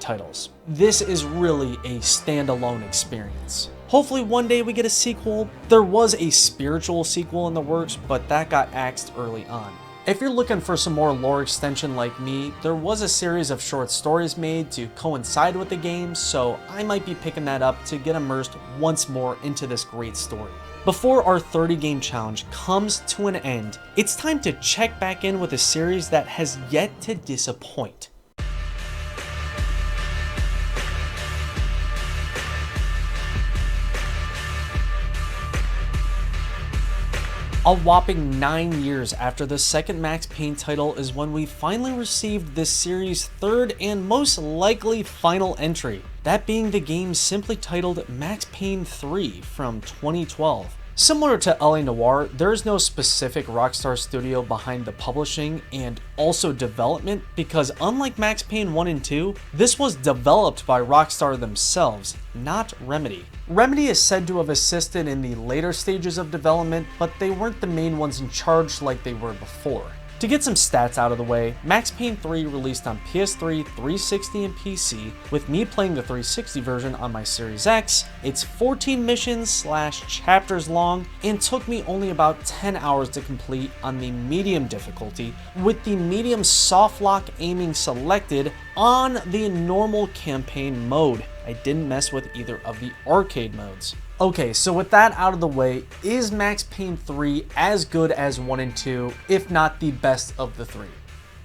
titles. This is really a standalone experience. Hopefully one day we get a sequel. There was a spiritual sequel in the works, but that got axed early on. If you're looking for some more lore extension like me, there was a series of short stories made to coincide with the game, so I might be picking that up to get immersed once more into this great story. Before our 30 game challenge comes to an end, it's time to check back in with a series that has yet to disappoint. A whopping 9 years after the second Max Payne title is when we finally received this series' third and most likely final entry, that being the game simply titled Max Payne 3 from 2012. Similar to LA Noire, there is no specific Rockstar studio behind the publishing and also development because unlike Max Payne 1 and 2, this was developed by Rockstar themselves, not Remedy. Remedy is said to have assisted in the later stages of development, but they weren't the main ones in charge like they were before. To get some stats out of the way, Max Payne 3 released on PS3, 360, and PC, with me playing the 360 version on my Series X. It's 14 missions / chapters long, and took me only about 10 hours to complete on the medium difficulty, with the medium soft lock aiming selected on the normal campaign mode. I didn't mess with either of the arcade modes. Okay, so with that out of the way, is Max Payne 3 as good as 1 and 2, if not the best of the three?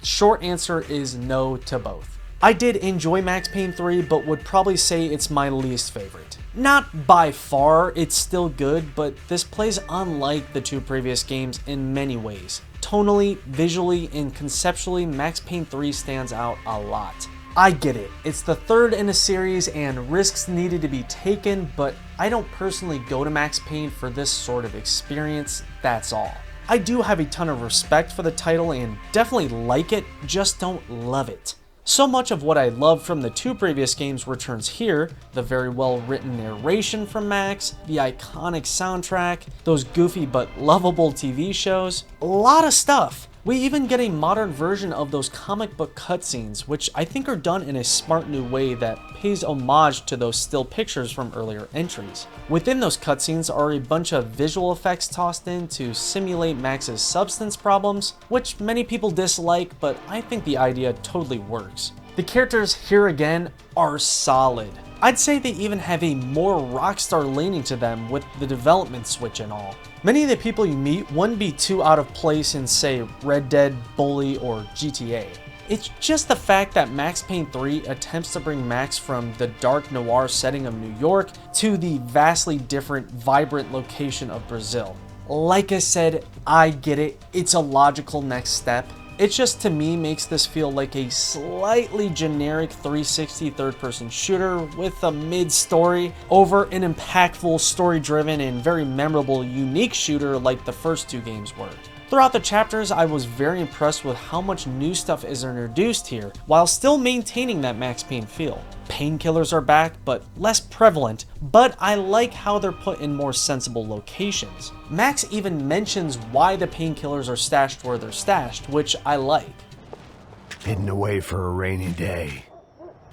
Short answer is no to both. I did enjoy Max Payne 3, but would probably say it's my least favorite. Not by far, it's still good, but this plays unlike the two previous games in many ways. Tonally, visually, and conceptually, Max Payne 3 stands out a lot. I get it, it's the third in a series and risks needed to be taken, but I don't personally go to Max Payne for this sort of experience, that's all. I do have a ton of respect for the title and definitely like it, just don't love it. So much of what I love from the two previous games returns here: the very well written narration from Max, the iconic soundtrack, those goofy but lovable TV shows, a lot of stuff. We even get a modern version of those comic book cutscenes, which I think are done in a smart new way that pays homage to those still pictures from earlier entries. Within those cutscenes are a bunch of visual effects tossed in to simulate Max's substance problems, which many people dislike, but I think the idea totally works. The characters here again are solid. I'd say they even have a more Rockstar leaning to them with the development switch and all. Many of the people you meet wouldn't be too out of place in, say, Red Dead, Bully, or GTA. It's just the fact that Max Payne 3 attempts to bring Max from the dark noir setting of New York to the vastly different, vibrant location of Brazil. Like I said, I get it, it's a logical next step. It just, to me, makes this feel like a slightly generic 360 third-person shooter with a mid-story over an impactful, story-driven, and very memorable, unique shooter like the first two games were. Throughout the chapters, I was very impressed with how much new stuff is introduced here, while still maintaining that Max Payne feel. Painkillers are back, but less prevalent, but I like how they're put in more sensible locations. Max even mentions why the painkillers are stashed where they're stashed, which I like. hidden away for a rainy day.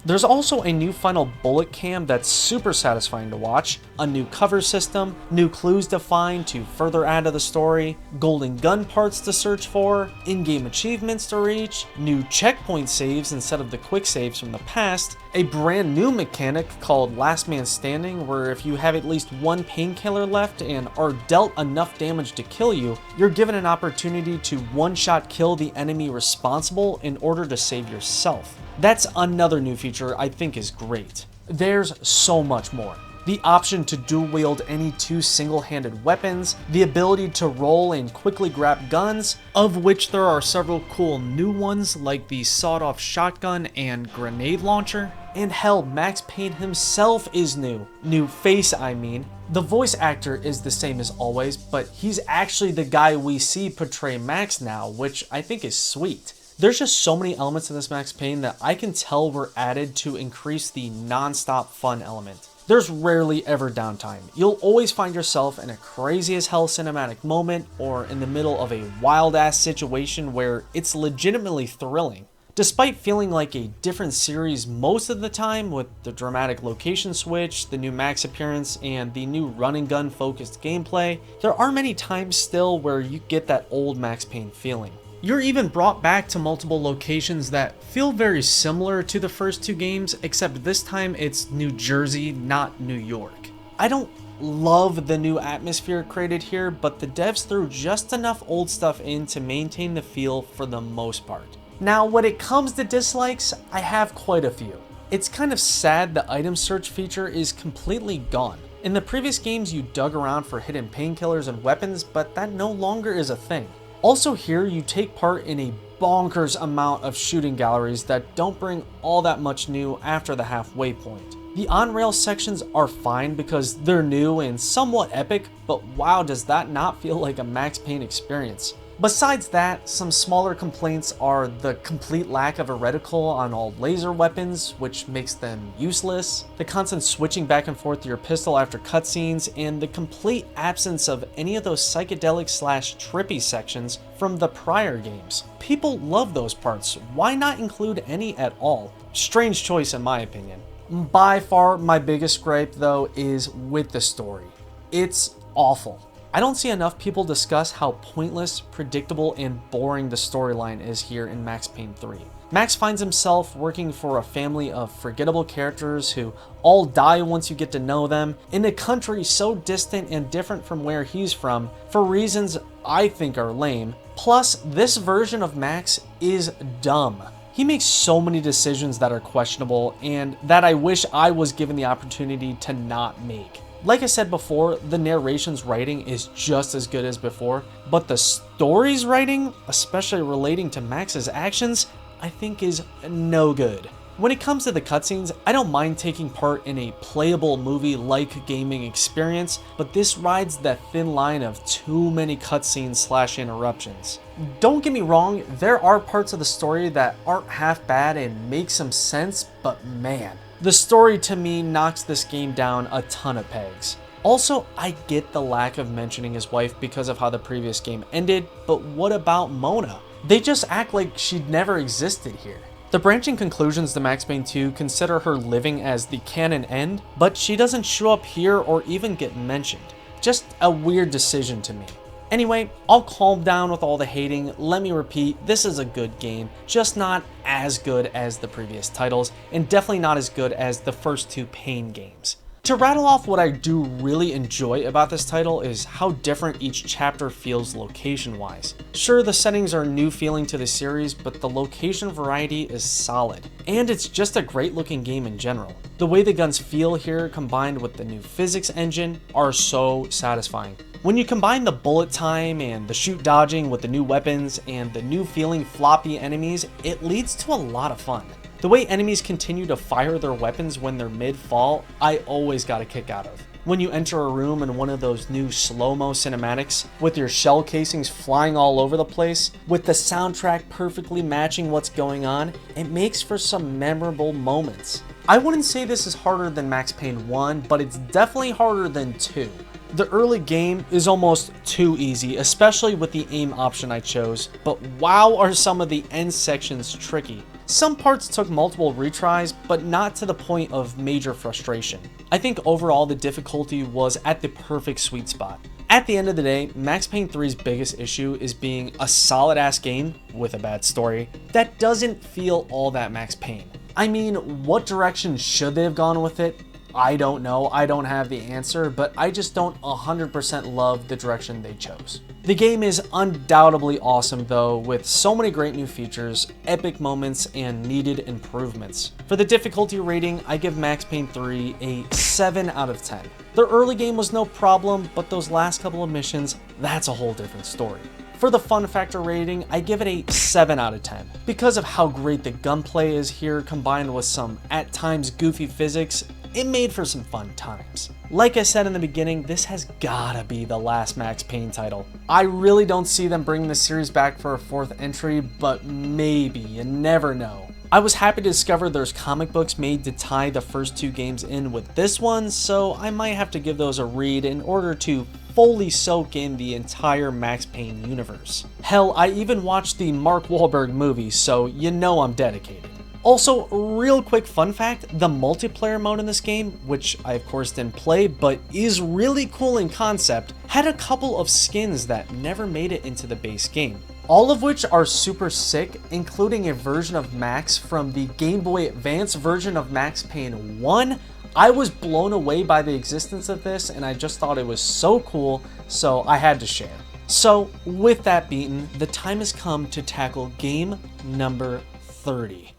There's also a new final bullet cam that's super satisfying to watch, a new cover system, new clues to find to further add to the story, golden gun parts to search for, in-game achievements to reach, new checkpoint saves instead of the quick saves from the past, a brand new mechanic called Last Man Standing where if you have at least one painkiller left and are dealt enough damage to kill you, you're given an opportunity to one-shot kill the enemy responsible in order to save yourself. That's another new feature I think is great. There's so much more. The option to dual wield any two single-handed weapons, the ability to roll and quickly grab guns, of which there are several cool new ones like the sawed-off shotgun and grenade launcher, and hell, Max Payne himself is new. New face, I mean. The voice actor is the same as always, but he's actually the guy we see portray Max now, which I think is sweet. There's just so many elements in this Max Payne that I can tell were added to increase the non-stop fun element. There's rarely ever downtime. You'll always find yourself in a crazy as hell cinematic moment or in the middle of a wild ass situation where it's legitimately thrilling. Despite feeling like a different series most of the time with the dramatic location switch, the new Max appearance, and the new run and gun focused gameplay, there are many times still where you get that old Max Payne feeling. You're even brought back to multiple locations that feel very similar to the first two games, except this time it's New Jersey, not New York. I don't love the new atmosphere created here, but the devs threw just enough old stuff in to maintain the feel for the most part. Now, when it comes to dislikes, I have quite a few. It's kind of sad the item search feature is completely gone. In the previous games, you dug around for hidden painkillers and weapons, but that no longer is a thing. Also here, you take part in a bonkers amount of shooting galleries that don't bring all that much new after the halfway point. The on-rail sections are fine because they're new and somewhat epic, but wow, does that not feel like a Max Payne experience. Besides that, some smaller complaints are the complete lack of a reticle on all laser weapons, which makes them useless, the constant switching back and forth to your pistol after cutscenes, and the complete absence of any of those psychedelic/trippy sections from the prior games. People love those parts, why not include any at all? Strange choice in my opinion. By far my biggest gripe though is with the story. It's awful. I don't see enough people discuss how pointless, predictable, and boring the storyline is here in Max Payne 3. Max finds himself working for a family of forgettable characters who all die once you get to know them, in a country so distant and different from where he's from, for reasons I think are lame. Plus, this version of Max is dumb. He makes so many decisions that are questionable and that I wish I was given the opportunity to not make. Like I said before, the narration's writing is just as good as before, but the story's writing, especially relating to Max's actions, I think is no good. When it comes to the cutscenes, I don't mind taking part in a playable movie-like gaming experience, but this rides that thin line of too many cutscenes/interruptions. Don't get me wrong, there are parts of the story that aren't half bad and make some sense, but man, the story to me knocks this game down a ton of pegs. Also, I get the lack of mentioning his wife because of how the previous game ended, but what about Mona? They just act like she'd never existed here. The branching conclusions to Max Payne 2 consider her living as the canon end, but she doesn't show up here or even get mentioned. Just a weird decision to me. Anyway, I'll calm down with all the hating. Let me repeat, this is a good game, just not as good as the previous titles, and definitely not as good as the first two Payne games. To rattle off what I do really enjoy about this title is how different each chapter feels location-wise. Sure, the settings are new feeling to the series, but the location variety is solid. And it's just a great looking game in general. The way the guns feel here combined with the new physics engine are so satisfying. When you combine the bullet time and the shoot dodging with the new weapons and the new feeling floppy enemies, it leads to a lot of fun. The way enemies continue to fire their weapons when they're mid-fall, I always got a kick out of. When you enter a room in one of those new slow-mo cinematics, with your shell casings flying all over the place, with the soundtrack perfectly matching what's going on, it makes for some memorable moments. I wouldn't say this is harder than Max Payne 1, but it's definitely harder than 2. The early game is almost too easy, especially with the aim option I chose, but wow are some of the end sections tricky. Some parts took multiple retries, but not to the point of major frustration. I think overall the difficulty was at the perfect sweet spot. At the end of the day, Max Payne 3's biggest issue is being a solid-ass game with a bad story that doesn't feel all that Max Payne. I mean, what direction should they have gone with it? I don't know, I don't have the answer, but I just don't 100% love the direction they chose. The game is undoubtedly awesome though, with so many great new features, epic moments, and needed improvements. For the difficulty rating, I give Max Payne 3 a 7 out of 10. The early game was no problem, but those last couple of missions, that's a whole different story. For the fun factor rating, I give it a 7 out of 10. Because of how great the gunplay is here, combined with some, at times, goofy physics, it made for some fun times. Like I said in the beginning, this has gotta be the last Max Payne title. I really don't see them bringing the series back for a 4th entry, but maybe, you never know. I was happy to discover there's comic books made to tie the first 2 games in with this one, so I might have to give those a read in order to fully soak in the entire Max Payne universe. Hell, I even watched the Mark Wahlberg movie, so you know I'm dedicated. Also, real quick fun fact, the multiplayer mode in this game, which I of course didn't play, but is really cool in concept, had a couple of skins that never made it into the base game. All of which are super sick, including a version of Max from the Game Boy Advance version of Max Payne 1. I was blown away by the existence of this, and I just thought it was so cool, so I had to share. So, with that beaten, the time has come to tackle game number 30.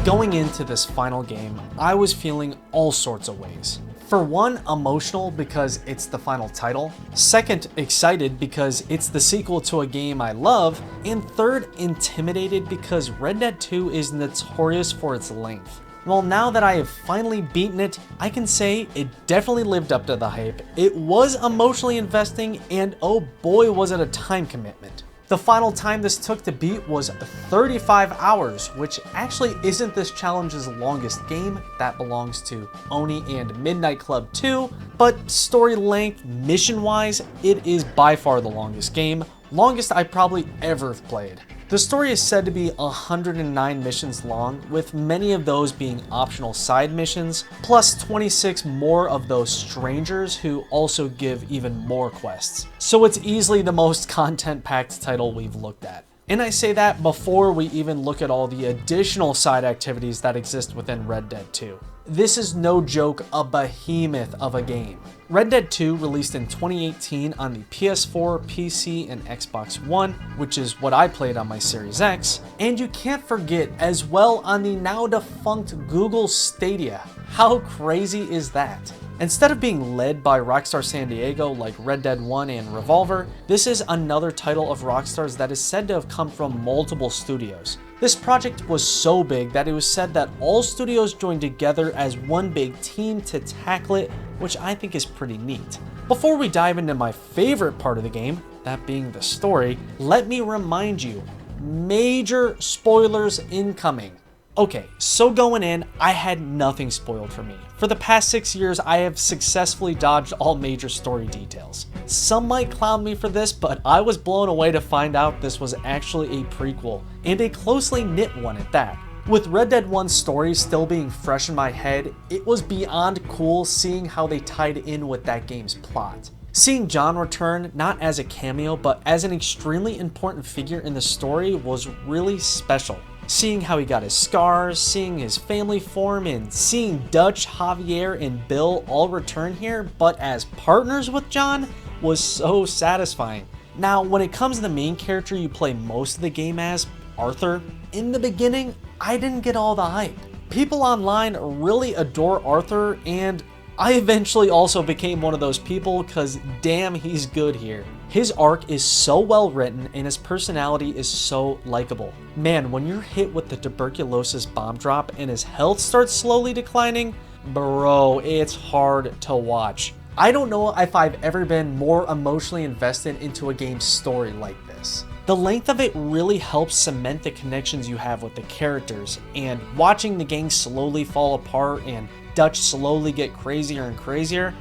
Going into this final game, I was feeling all sorts of ways. For one, emotional because it's the final title. Second, excited because it's the sequel to a game I love. And third, intimidated because Red Dead 2 is notorious for its length. Well, now that I have finally beaten it, I can say it definitely lived up to the hype. It was emotionally investing, and oh boy was it a time commitment. The final time this took to beat was 35 hours, which actually isn't this challenge's longest game. That belongs to Oni and Midnight Club 2, but story length, mission-wise, it is by far the longest game. Longest I probably ever played. The story is said to be 109 missions long, with many of those being optional side missions, plus 26 more of those strangers who also give even more quests. So it's easily the most content-packed title we've looked at. And I say that before we even look at all the additional side activities that exist within Red Dead 2. This is no joke a behemoth of a game. Red Dead 2 released in 2018 on the PS4, PC, and Xbox One, which is what I played on my Series X, and you can't forget as well on the now defunct Google Stadia. How crazy is that? Instead of being led by Rockstar San Diego like Red Dead 1 and Revolver, this is another title of Rockstar's that is said to have come from multiple studios. This project was so big that it was said that all studios joined together as one big team to tackle it, which I think is pretty neat. Before we dive into my favorite part of the game, that being the story, let me remind you, major spoilers incoming. Okay, so going in, I had nothing spoiled for me. For the past 6 years, I have successfully dodged all major story details. Some might clown me for this, but I was blown away to find out this was actually a prequel, and a closely knit one at that. With Red Dead 1's story still being fresh in my head, it was beyond cool seeing how they tied in with that game's plot. Seeing John return, not as a cameo, but as an extremely important figure in the story was really special. Seeing how he got his scars, seeing his family form, and seeing Dutch, Javier, and Bill all return here, but as partners with John, was so satisfying. Now, when it comes to the main character you play most of the game as, Arthur, in the beginning, I didn't get all the hype. People online really adore Arthur, and I eventually also became one of those people because damn, he's good here. His arc is so well written and his personality is so likable. Man, when you're hit with the tuberculosis bomb drop and his health starts slowly declining, bro, it's hard to watch. I don't know if I've ever been more emotionally invested into a game's story like this. The length of it really helps cement the connections you have with the characters, and watching the gang slowly fall apart and Dutch slowly get crazier and crazier,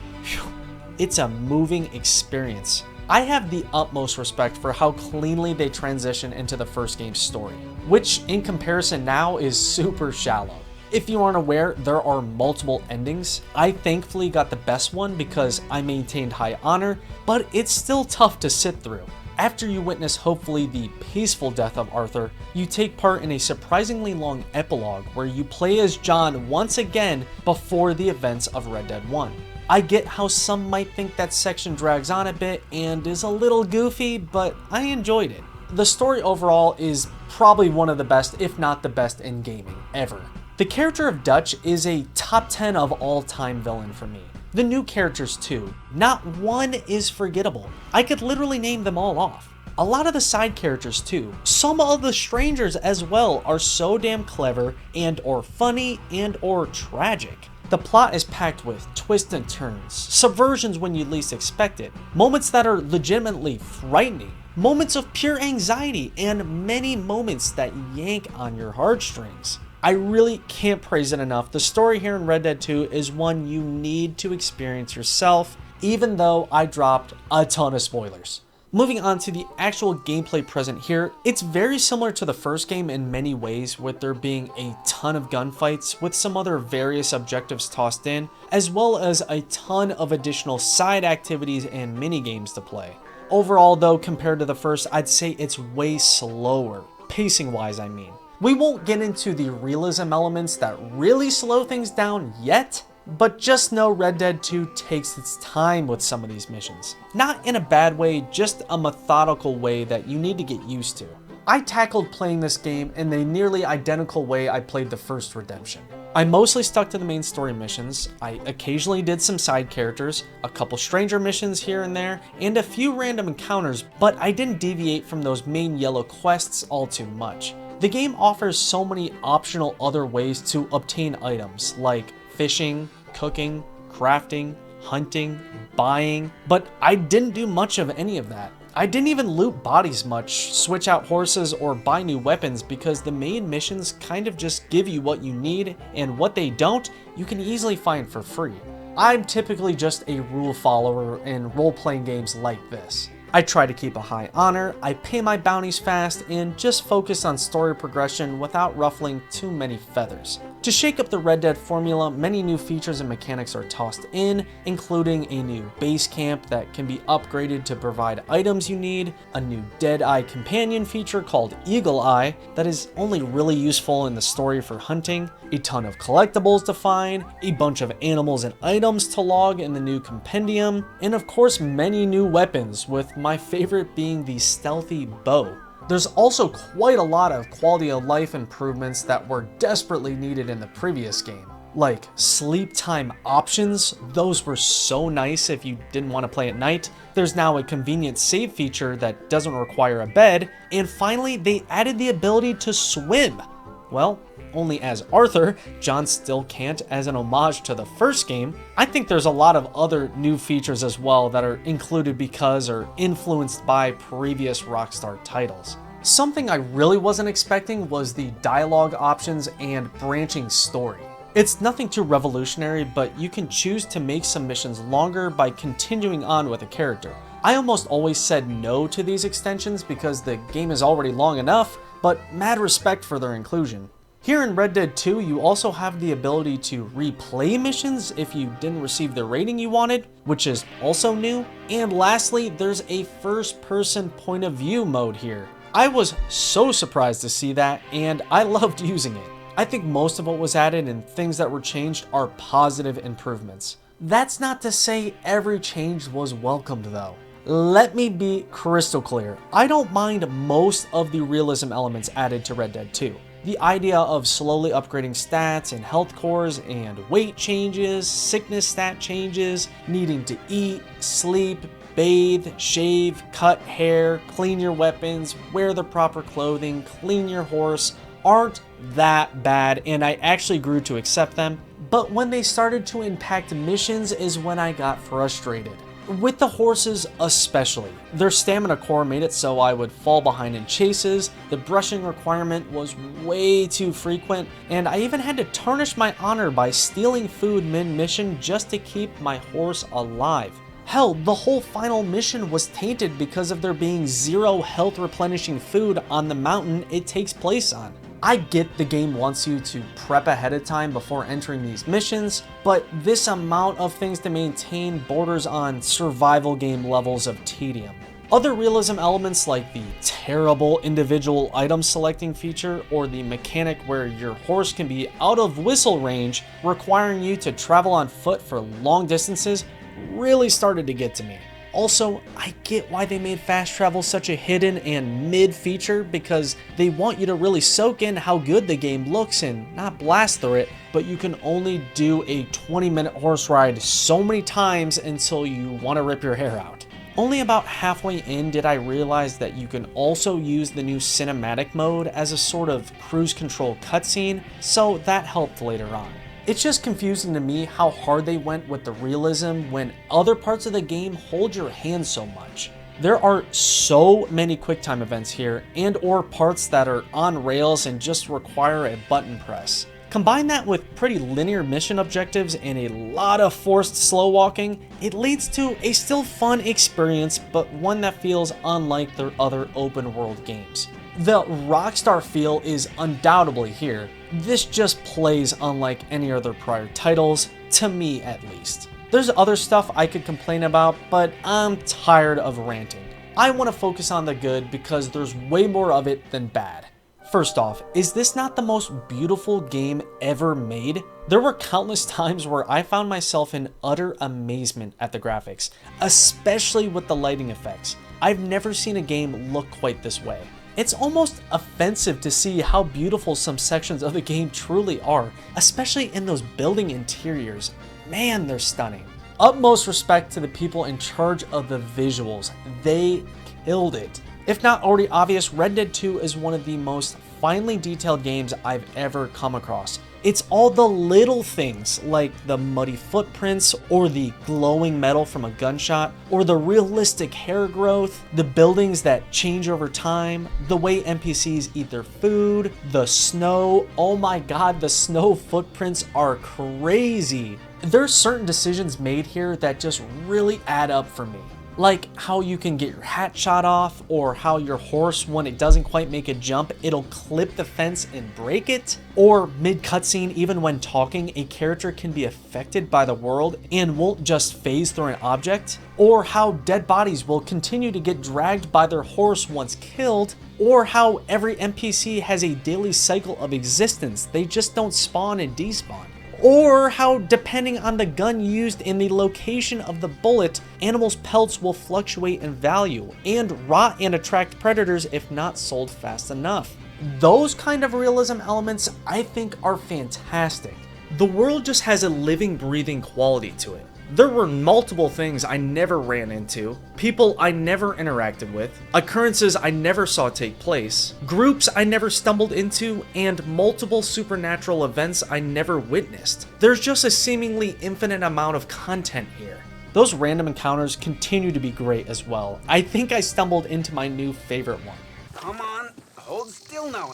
it's a moving experience. I have the utmost respect for how cleanly they transition into the first game's story, which in comparison now is super shallow. If you aren't aware, there are multiple endings. I thankfully got the best one because I maintained high honor, but it's still tough to sit through. After you witness hopefully the peaceful death of Arthur, you take part in a surprisingly long epilogue where you play as John once again before the events of Red Dead 1. I get how some might think that section drags on a bit and is a little goofy, but I enjoyed it. The story overall is probably one of the best, if not the best in gaming, ever. The character of Dutch is a top 10 of all time villain for me. The new characters too, not one is forgettable. I could literally name them all off. A lot of the side characters too, some of the strangers as well are so damn clever and or funny and or tragic. The plot is packed with twists and turns, subversions when you least expect it, moments that are legitimately frightening, moments of pure anxiety, and many moments that yank on your heartstrings. I really can't praise it enough. The story here in Red Dead 2 is one you need to experience yourself, even though I dropped a ton of spoilers. Moving on to the actual gameplay present here, it's very similar to the first game in many ways, with there being a ton of gunfights with some other various objectives tossed in, as well as a ton of additional side activities and mini games to play. Overall though, compared to the first, I'd say it's way slower, pacing wise I mean. We won't get into the realism elements that really slow things down yet, but just know Red Dead 2 takes its time with some of these missions. Not in a bad way, just a methodical way that you need to get used to. I tackled playing this game in the nearly identical way I played the first Redemption. I mostly stuck to the main story missions, I occasionally did some side characters, a couple stranger missions here and there, and a few random encounters, but I didn't deviate from those main yellow quests all too much. The game offers so many optional other ways to obtain items, like fishing, cooking, crafting, hunting, buying, but I didn't do much of any of that. I didn't even loot bodies much, switch out horses, or buy new weapons because the main missions kind of just give you what you need, and what they don't, you can easily find for free. I'm typically just a rule follower in role-playing games like this. I try to keep a high honor, I pay my bounties fast, and just focus on story progression without ruffling too many feathers. To shake up the Red Dead formula, many new features and mechanics are tossed in, including a new base camp that can be upgraded to provide items you need, a new Dead-Eye companion feature called Eagle Eye that is only really useful in the story for hunting, a ton of collectibles to find, a bunch of animals and items to log in the new compendium, and of course many new weapons, with my favorite being the stealthy bow. There's also quite a lot of quality of life improvements that were desperately needed in the previous game. Like sleep time options, those were so nice if you didn't want to play at night. There's now a convenient save feature that doesn't require a bed, and finally they added the ability to swim. Well, only as Arthur, John still can't, as an homage to the first game. I think there's a lot of other new features as well that are included because or influenced by previous Rockstar titles. Something I really wasn't expecting was the dialogue options and branching story. It's nothing too revolutionary, but you can choose to make some missions longer by continuing on with a character. I almost always said no to these extensions because the game is already long enough, but mad respect for their inclusion. Here in Red Dead 2, you also have the ability to replay missions if you didn't receive the rating you wanted, which is also new. And lastly, there's a first-person point of view mode here. I was so surprised to see that, and I loved using it. I think most of what was added and things that were changed are positive improvements. That's not to say every change was welcomed though. Let me be crystal clear. I don't mind most of the realism elements added to Red Dead 2. The idea of slowly upgrading stats and health cores and weight changes, sickness stat changes, needing to eat, sleep, bathe, shave, cut hair, clean your weapons, wear the proper clothing, clean your horse, aren't that bad, and I actually grew to accept them. But when they started to impact missions is when I got frustrated. With the horses especially. Their stamina core made it so I would fall behind in chases, the brushing requirement was way too frequent, and I even had to tarnish my honor by stealing food mid-mission just to keep my horse alive. Hell, the whole final mission was tainted because of there being 0 health replenishing food on the mountain it takes place on. I get the game wants you to prep ahead of time before entering these missions, but this amount of things to maintain borders on survival game levels of tedium. Other realism elements like the terrible individual item selecting feature or the mechanic where your horse can be out of whistle range, requiring you to travel on foot for long distances, really started to get to me. Also, I get why they made fast travel such a hidden and mid feature, because they want you to really soak in how good the game looks and not blast through it, but you can only do a 20-minute horse ride so many times until you want to rip your hair out. Only about halfway in did I realize that you can also use the new cinematic mode as a sort of cruise control cutscene, so that helped later on. It's just confusing to me how hard they went with the realism when other parts of the game hold your hand so much. There are so many QuickTime events here and or parts that are on rails and just require a button press. Combine that with pretty linear mission objectives and a lot of forced slow walking, it leads to a still fun experience, but one that feels unlike their other open world games. The Rockstar feel is undoubtedly here. This just plays unlike any other prior titles, to me at least. There's other stuff I could complain about, but I'm tired of ranting. I want to focus on the good because there's way more of it than bad. First off, is this not the most beautiful game ever made? There were countless times where I found myself in utter amazement at the graphics, especially with the lighting effects. I've never seen a game look quite this way. It's almost offensive to see how beautiful some sections of the game truly are, especially in those building interiors. Man, they're stunning. Utmost respect to the people in charge of the visuals. They killed it. If not already obvious, Red Dead 2 is one of the most finely detailed games I've ever come across. It's all the little things like the muddy footprints or the glowing metal from a gunshot or the realistic hair growth, the buildings that change over time, the way NPCs eat their food, the snow. Oh my god, the snow footprints are crazy. There's certain decisions made here that just really add up for me. Like how you can get your hat shot off, or how your horse, when it doesn't quite make a jump, it'll clip the fence and break it, or mid-cutscene, even when talking, a character can be affected by the world and won't just phase through an object, or how dead bodies will continue to get dragged by their horse once killed, or how every NPC has a daily cycle of existence, they just don't spawn and despawn. Or how, depending on the gun used and the location of the bullet, animals' pelts will fluctuate in value and rot and attract predators if not sold fast enough. Those kind of realism elements I think are fantastic. The world just has a living, breathing quality to it. There were multiple things I never ran into, people I never interacted with, occurrences I never saw take place, groups I never stumbled into, and multiple supernatural events I never witnessed. There's just a seemingly infinite amount of content here. Those random encounters continue to be great as well. I think I stumbled into my new favorite one. Come on, hold still now.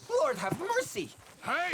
Lord have mercy. Hey!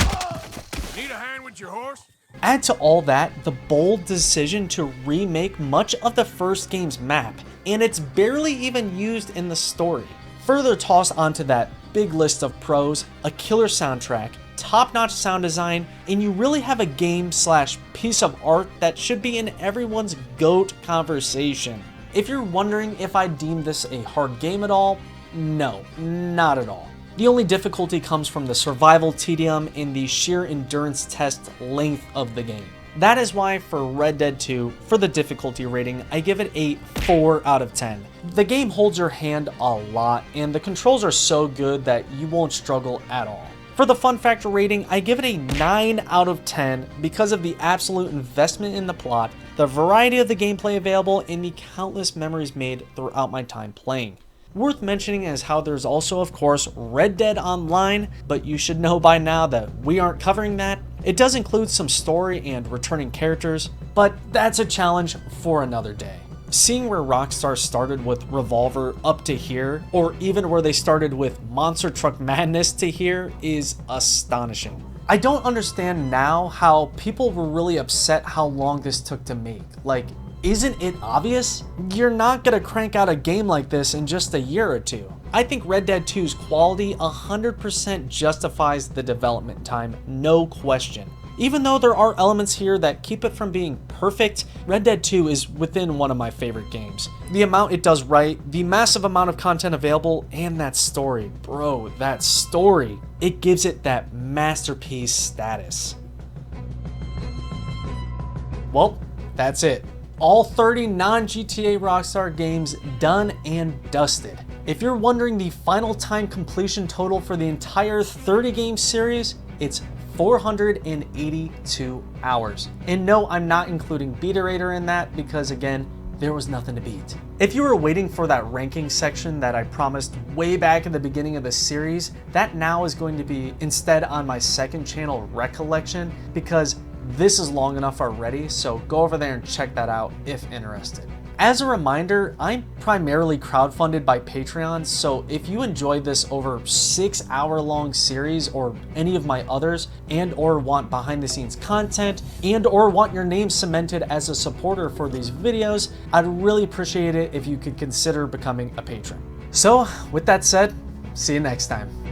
Need a hand with your horse? Add to all that the bold decision to remake much of the first game's map, and it's barely even used in the story. Further tossed onto that big list of pros, a killer soundtrack, top-notch sound design, and you really have a game/piece of art that should be in everyone's GOAT conversation. If you're wondering if I deem this a hard game at all, no, not at all. The only difficulty comes from the survival tedium and the sheer endurance test length of the game. That is why for Red Dead 2, for the difficulty rating, I give it a 4 out of 10. The game holds your hand a lot, and the controls are so good that you won't struggle at all. For the fun factor rating, I give it a 9 out of 10 because of the absolute investment in the plot, the variety of the gameplay available, and the countless memories made throughout my time playing. Worth mentioning is how there's also, of course, Red Dead Online, but you should know by now that we aren't covering that. It does include some story and returning characters, but that's a challenge for another day. Seeing where Rockstar started with Revolver up to here, or even where they started with Monster Truck Madness to here, is astonishing. I don't understand now how people were really upset how long this took to make. Like, isn't it obvious? You're not gonna crank out a game like this in just a year or two. I think Red Dead 2's quality 100% justifies the development time, no question. Even though there are elements here that keep it from being perfect, Red Dead 2 is within one of my favorite games. The amount it does right, the massive amount of content available, and that story. Bro, that story. It gives it that masterpiece status. Well, that's it. All 30 non-GTA Rockstar games done and dusted. If you're wondering the final time completion total for the entire 30 game series, it's 482 hours. And no, I'm not including Beaterator in that because again, there was nothing to beat. If you were waiting for that ranking section that I promised way back in the beginning of the series, that now is going to be instead on my second channel, Recollection, because this is long enough already, so go over there and check that out if interested. As a reminder, I'm primarily crowdfunded by Patreon, so if you enjoyed this over 6-hour-long series or any of my others, and or want behind the scenes content, and or want your name cemented as a supporter for these videos, I'd really appreciate it if you could consider becoming a patron. So with that said, see you next time.